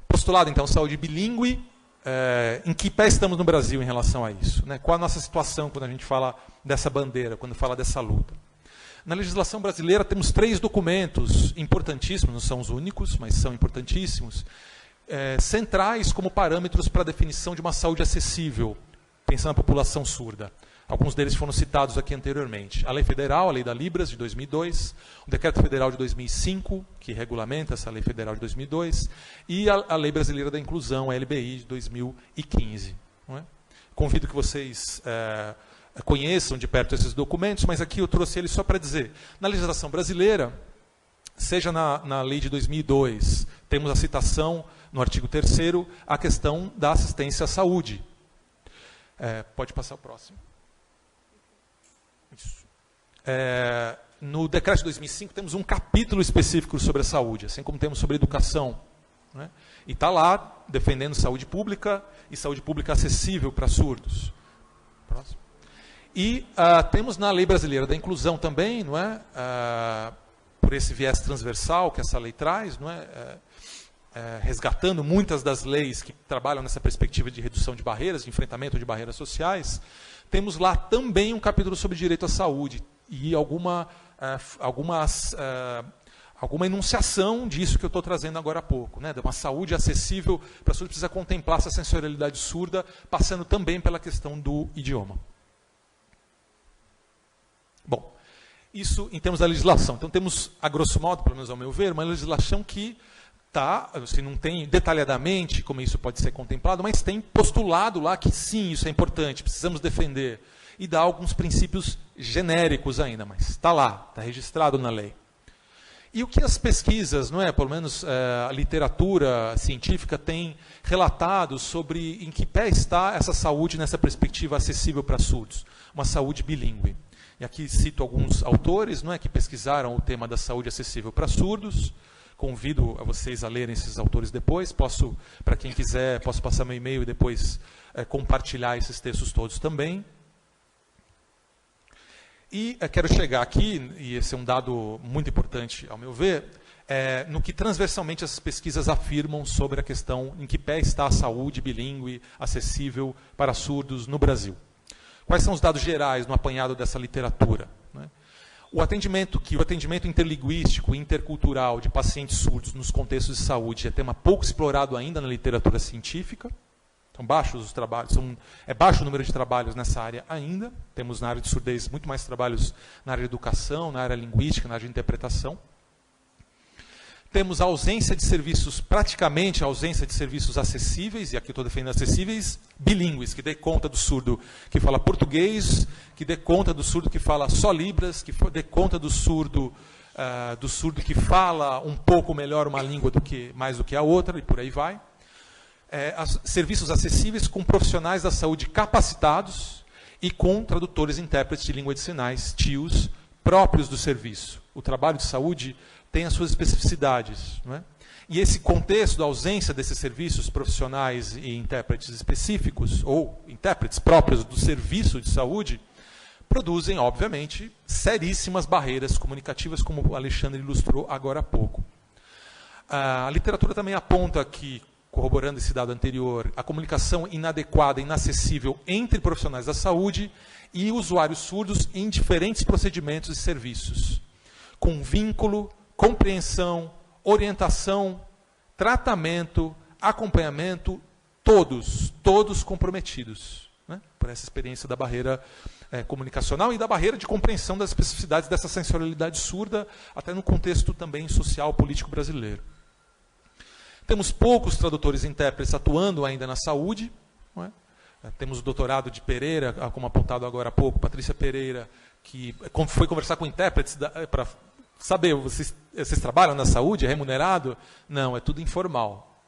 postulado, então, saúde bilíngue, em que pé estamos no Brasil em relação a isso? Né? Qual a nossa situação quando a gente fala dessa bandeira, quando fala dessa luta? Na legislação brasileira temos 3 documentos importantíssimos, não são os únicos, mas são importantíssimos, centrais como parâmetros para a definição de uma saúde acessível, pensando na população surda. Alguns deles foram citados aqui anteriormente. A Lei Federal, a Lei da Libras, de 2002, o Decreto Federal de 2005, que regulamenta essa Lei Federal de 2002, e a Lei Brasileira da Inclusão, a LBI, de 2015. Não é? Convido que vocês conheçam de perto esses documentos, mas aqui eu trouxe eles só para dizer, na legislação brasileira, seja na Lei de 2002, temos a citação, no artigo 3º, a questão da assistência à saúde. Pode passar o próximo. Isso. No decreto de 2005 temos um capítulo específico sobre a saúde, assim como temos sobre a educação. Né? E está lá defendendo saúde pública e saúde pública acessível para surdos. Próximo. E temos na Lei Brasileira da Inclusão também, não é? Por esse viés transversal que essa lei traz, não é? Resgatando muitas das leis que trabalham nessa perspectiva de redução de barreiras, de enfrentamento de barreiras sociais, temos lá também um capítulo sobre direito à saúde e alguma enunciação disso que eu estou trazendo agora há pouco, né? De uma saúde acessível para surdos, precisa contemplar essa sensorialidade surda, passando também pela questão do idioma. Bom, isso em termos da legislação. Então temos, a grosso modo, pelo menos ao meu ver, uma legislação que está, assim, não tem detalhadamente como isso pode ser contemplado, mas tem postulado lá que sim, isso é importante, precisamos defender. E dá alguns princípios genéricos ainda, mas está lá, está registrado na lei. E o que as pesquisas, não é, pelo menos a literatura científica tem relatado sobre em que pé está essa saúde nessa perspectiva acessível para surdos, uma saúde bilíngue. E aqui cito alguns autores, não é, que pesquisaram o tema da saúde acessível para surdos. Convido a vocês a lerem esses autores depois. Posso, para quem quiser, posso passar meu e-mail e depois compartilhar esses textos todos também. E quero chegar aqui, e esse é um dado muito importante ao meu ver, no que transversalmente essas pesquisas afirmam sobre a questão em que pé está a saúde bilíngue acessível para surdos no Brasil. Quais são os dados gerais no apanhado dessa literatura? Né? O atendimento interlinguístico e intercultural de pacientes surdos nos contextos de saúde é tema pouco explorado ainda na literatura científica. São baixos os trabalhos, é baixo o número de trabalhos nessa área ainda. Temos na área de surdez muito mais trabalhos na área de educação, na área linguística, na área de interpretação. Temos a ausência de serviços, praticamente a ausência de serviços acessíveis, e aqui estou defendendo acessíveis, bilíngues, que dê conta do surdo que fala português, que dê conta do surdo que fala só Libras, que dê conta do surdo que fala um pouco melhor uma língua mais do que a outra, e por aí vai. Serviços acessíveis com profissionais da saúde capacitados e com tradutores e intérpretes de língua de sinais, TIOs, próprios do serviço. O trabalho de saúde tem as suas especificidades. Não é? E esse contexto da ausência desses serviços profissionais e intérpretes específicos, ou intérpretes próprios do serviço de saúde, produzem, obviamente, seríssimas barreiras comunicativas, como o Alexandre ilustrou agora há pouco. A literatura também aponta que, corroborando esse dado anterior, a comunicação inadequada e inacessível entre profissionais da saúde e usuários surdos em diferentes procedimentos e serviços, com vínculo, compreensão, orientação, tratamento, acompanhamento, todos comprometidos, né, por essa experiência da barreira comunicacional e da barreira de compreensão das especificidades dessa sensorialidade surda, até no contexto também social, político brasileiro. Temos poucos tradutores e intérpretes atuando ainda na saúde. Não é? Temos o doutorado de Pereira, como apontado agora há pouco, Patrícia Pereira, que foi conversar com intérpretes para saber, vocês trabalham na saúde, é remunerado? Não, é tudo informal.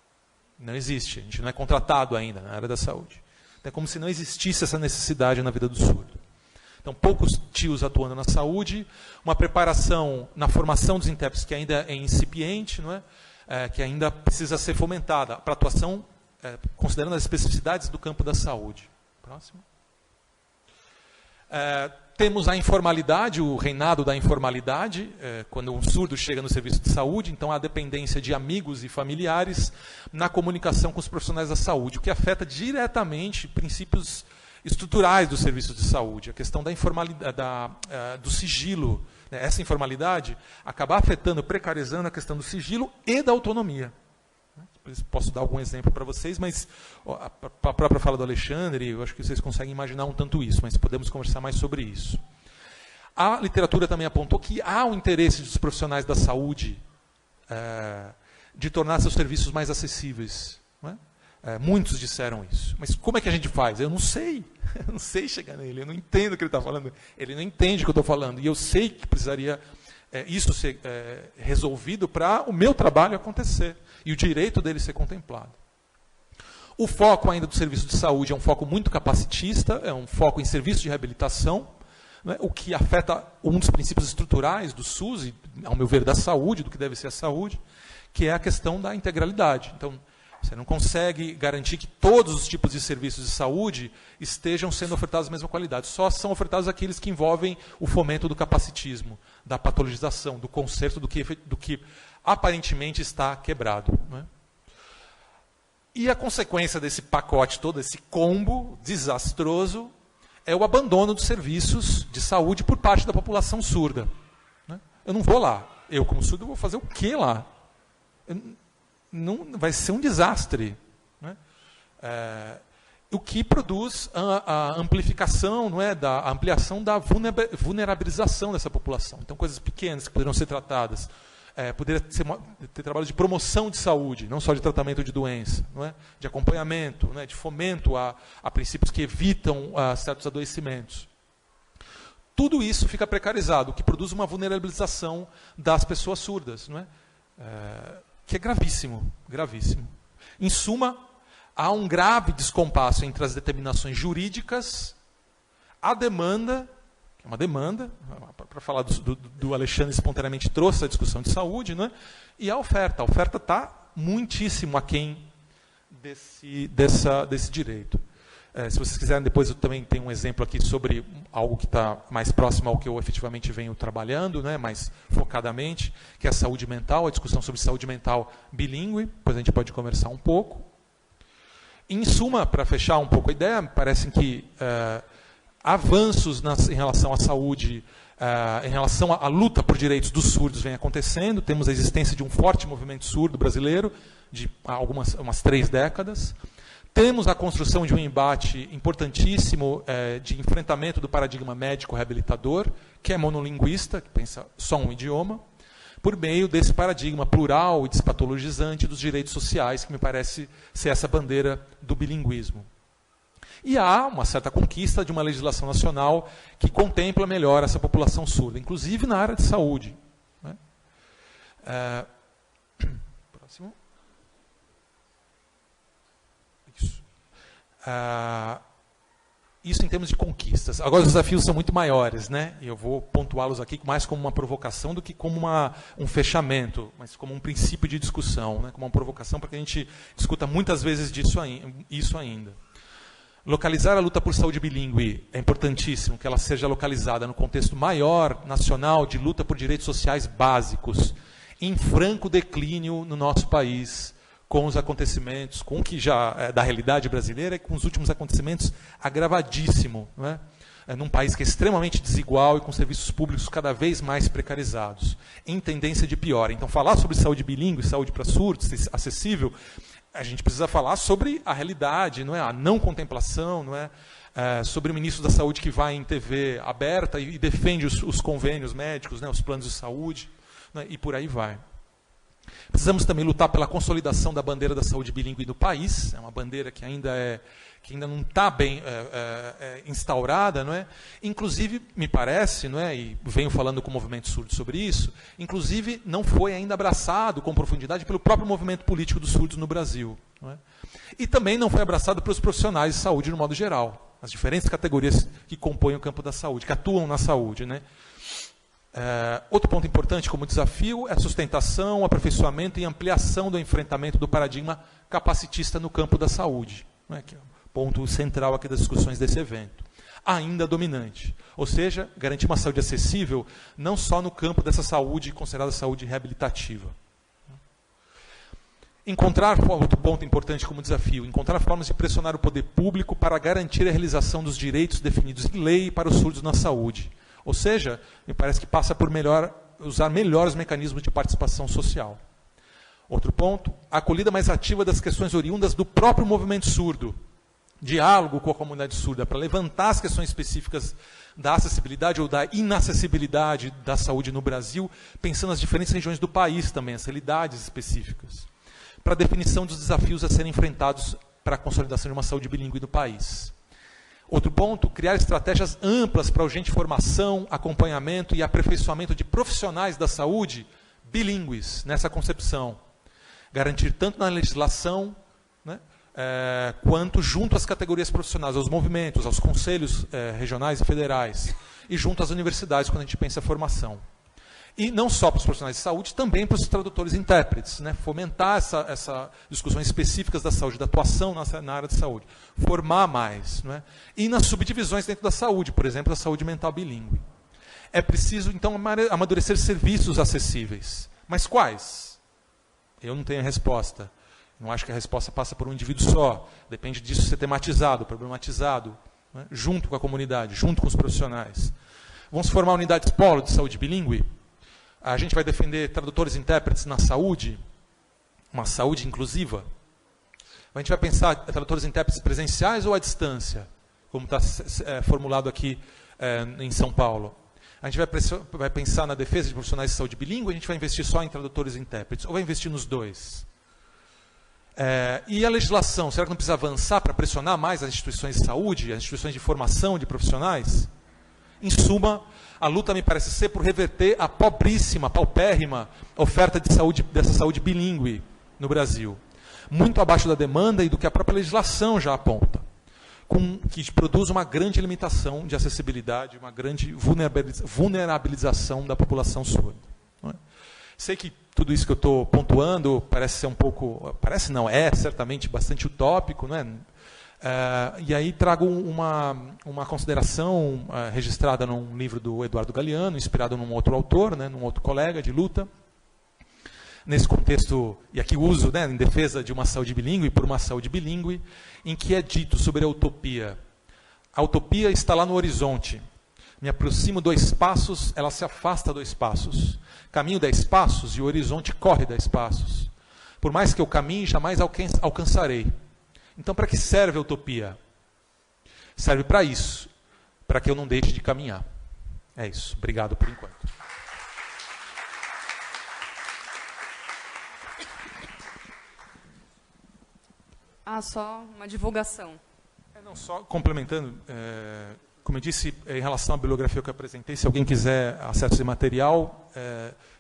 Não existe, a gente não é contratado ainda na área da saúde. Então, é como se não existisse essa necessidade na vida do surdo. Então, poucos tios atuando na saúde, uma preparação na formação dos intérpretes que ainda é incipiente, não é? Que ainda precisa ser fomentada para atuação, considerando as especificidades do campo da saúde. Próximo. Temos a informalidade, o reinado da informalidade, quando um surdo chega no serviço de saúde, então a dependência de amigos e familiares na comunicação com os profissionais da saúde, o que afeta diretamente princípios estruturais do serviço de saúde, a questão da informalidade, do sigilo. Essa informalidade acaba afetando, precarizando a questão do sigilo e da autonomia. Posso dar algum exemplo para vocês, mas a própria fala do Alexandre, eu acho que vocês conseguem imaginar um tanto isso, mas podemos conversar mais sobre isso. A literatura também apontou que há um interesse dos profissionais da saúde de tornar seus serviços mais acessíveis. Não é? Muitos disseram isso. Mas como é que a gente faz? Eu não sei. Eu não sei chegar nele, eu não entendo o que ele está falando. Ele não entende o que eu estou falando. E eu sei que precisaria isso ser resolvido para o meu trabalho acontecer e o direito dele ser contemplado. O foco ainda do serviço de saúde é um foco muito capacitista, é um foco em serviço de reabilitação, né, o que afeta um dos princípios estruturais do SUS, e, ao meu ver, da saúde, do que deve ser a saúde, que é a questão da integralidade. Então, você não consegue garantir que todos os tipos de serviços de saúde estejam sendo ofertados da mesma qualidade. Só são ofertados aqueles que envolvem o fomento do capacitismo, da patologização, do conserto do que aparentemente está quebrado. Não é? E a consequência desse pacote todo, esse combo desastroso, é o abandono dos serviços de saúde por parte da população surda. Né? Eu não vou lá. Eu, como surdo, vou fazer o quê lá? Não, vai ser um desastre. Né? o que produz a amplificação, não é, a ampliação da vulnerabilização dessa população. Então, coisas pequenas que poderiam ser tratadas. Poderia ter trabalho de promoção de saúde, não só de tratamento de doença, não é? De acompanhamento, não é? De fomento a princípios que evitam certos adoecimentos. Tudo isso fica precarizado, o que produz uma vulnerabilização das pessoas surdas, não é? Que é gravíssimo, gravíssimo. Em suma, há um grave descompasso entre as determinações jurídicas, a demanda, que é uma demanda, para falar do Alexandre espontaneamente trouxe a discussão de saúde, né? E a oferta. A oferta está muitíssimo aquém desse direito. Se vocês quiserem, depois eu também tenho um exemplo aqui sobre algo que está mais próximo ao que eu efetivamente venho trabalhando, né, mais focadamente, que é a saúde mental, a discussão sobre saúde mental bilíngue, depois a gente pode conversar um pouco. Em suma, para fechar um pouco a ideia, parece que avanços em relação à saúde, em relação à luta por direitos dos surdos vem acontecendo. Temos a existência de um forte movimento surdo brasileiro, de umas 3 décadas. Temos a construção de um embate importantíssimo de enfrentamento do paradigma médico-reabilitador, que é monolinguista, que pensa só um idioma, por meio desse paradigma plural e despatologizante dos direitos sociais, que me parece ser essa bandeira do bilinguismo. E há uma certa conquista de uma legislação nacional que contempla melhor essa população surda, inclusive na área de saúde. Né? Próximo. Isso em termos de conquistas. Agora os desafios são muito maiores, né? E eu vou pontuá-los aqui mais como uma provocação do que como um fechamento, mas como um princípio de discussão, né? Como uma provocação para que a gente discuta muitas vezes isso ainda. Localizar a luta por saúde bilíngue é importantíssimo, que ela seja localizada no contexto maior, nacional, de luta por direitos sociais básicos, em franco declínio no nosso país, com os acontecimentos, com o que já é da realidade brasileira e com os últimos acontecimentos agravadíssimo, não é? Num país que é extremamente desigual e com serviços públicos cada vez mais precarizados, em tendência de pior. Então, falar sobre saúde bilíngue, saúde para surdos, acessível, a gente precisa falar sobre a realidade, não é? A não contemplação, não é? Sobre o ministro da Saúde que vai em TV aberta e defende os convênios médicos, né? Os planos de saúde, né? E por aí vai. Precisamos também lutar pela consolidação da bandeira da saúde bilíngue no país. É uma bandeira que ainda não está bem instaurada, não é? Inclusive, me parece, não é? E venho falando com o movimento surdo sobre isso, inclusive não foi ainda abraçado com profundidade pelo próprio movimento político dos surdos no Brasil. Não é? E também não foi abraçado pelos profissionais de saúde no modo geral, as diferentes categorias que compõem o campo da saúde, que atuam na saúde, né? Outro ponto importante como desafio é a sustentação, aperfeiçoamento e ampliação do enfrentamento do paradigma capacitista no campo da saúde, né, que é o ponto central aqui das discussões desse evento. Ainda dominante, ou seja, garantir uma saúde acessível não só no campo dessa saúde considerada saúde reabilitativa. Outro ponto importante como desafio, encontrar formas de pressionar o poder público para garantir a realização dos direitos definidos em lei para os surdos na saúde. Ou seja, me parece que passa por usar melhores mecanismos de participação social. Outro ponto, a acolhida mais ativa das questões oriundas do próprio movimento surdo. Diálogo com a comunidade surda para levantar as questões específicas da acessibilidade ou da inacessibilidade da saúde no Brasil, pensando nas diferentes regiões do país também, as realidades específicas. Para a definição dos desafios a serem enfrentados para a consolidação de uma saúde bilíngue no país. Outro ponto, criar estratégias amplas para urgente formação, acompanhamento e aperfeiçoamento de profissionais da saúde bilíngues nessa concepção. Garantir tanto na legislação, né, quanto junto às categorias profissionais, aos movimentos, aos conselhos regionais e federais, e junto às universidades, quando a gente pensa em formação. E não só para os profissionais de saúde, também para os tradutores e intérpretes, né? Fomentar essa discussões específicas da saúde, da atuação na área de saúde, formar mais, não é? E nas subdivisões dentro da saúde, por exemplo, da saúde mental bilíngue. É preciso, então, amadurecer serviços acessíveis. Mas quais? Eu não tenho a resposta. Não acho que a resposta passa por um indivíduo só. Depende disso ser tematizado, problematizado, né? Junto com a comunidade, junto com os profissionais. Vamos formar unidades polo de saúde bilíngue? A gente vai defender tradutores e intérpretes na saúde, uma saúde inclusiva. A gente vai pensar tradutores e intérpretes presenciais ou à distância, como está formulado aqui em São Paulo. A gente vai pensar na defesa de profissionais de saúde bilíngue, ou a gente vai investir só em tradutores e intérpretes, ou vai investir nos dois? E a legislação, será que não precisa avançar para pressionar mais as instituições de saúde, as instituições de formação de profissionais? Em suma, a luta me parece ser por reverter a pobríssima, paupérrima oferta de saúde, dessa saúde bilíngue no Brasil. Muito abaixo da demanda e do que a própria legislação já aponta, que produz uma grande limitação de acessibilidade, uma grande vulnerabilização da população surda. Não é? Sei que tudo isso que eu estou pontuando parece ser um pouco... Parece não, é certamente bastante utópico, não é? E aí trago uma consideração registrada num livro do Eduardo Galeano, inspirado num outro autor, né, num outro colega de luta. Nesse contexto, e aqui uso, né, em defesa de uma saúde bilíngue, por uma saúde bilíngue, em que é dito sobre a utopia. A utopia está lá no horizonte. Me aproximo 2 passos, ela se afasta 2 passos. Caminho 10 passos e o horizonte corre 10 passos. Por mais que eu caminhe, jamais alcançarei. Então, para que serve a utopia? Serve para isso, para que eu não deixe de caminhar. É isso. Obrigado por enquanto. Só uma divulgação. Não, só complementando, como eu disse, em relação à bibliografia que eu apresentei, se alguém quiser acesso a esse material,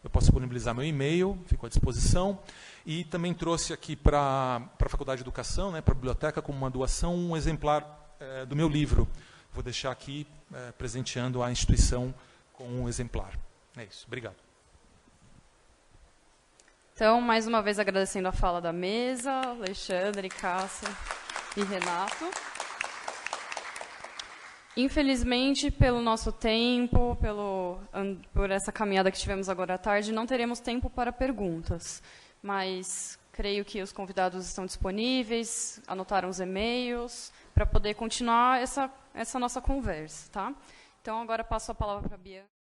eu posso disponibilizar meu e-mail, fico à disposição. E também trouxe aqui para a Faculdade de Educação, né, para a biblioteca, como uma doação, um exemplar do meu livro. Vou deixar aqui presenteando a instituição com um exemplar. É isso. Obrigado. Então, mais uma vez agradecendo a fala da mesa, Alexandre, Cássia e Renato. Infelizmente, pelo nosso tempo, por essa caminhada que tivemos agora à tarde, não teremos tempo para perguntas. Mas creio que os convidados estão disponíveis, anotaram os e-mails, para poder continuar essa nossa conversa. Tá? Então, agora passo a palavra para a Bianca.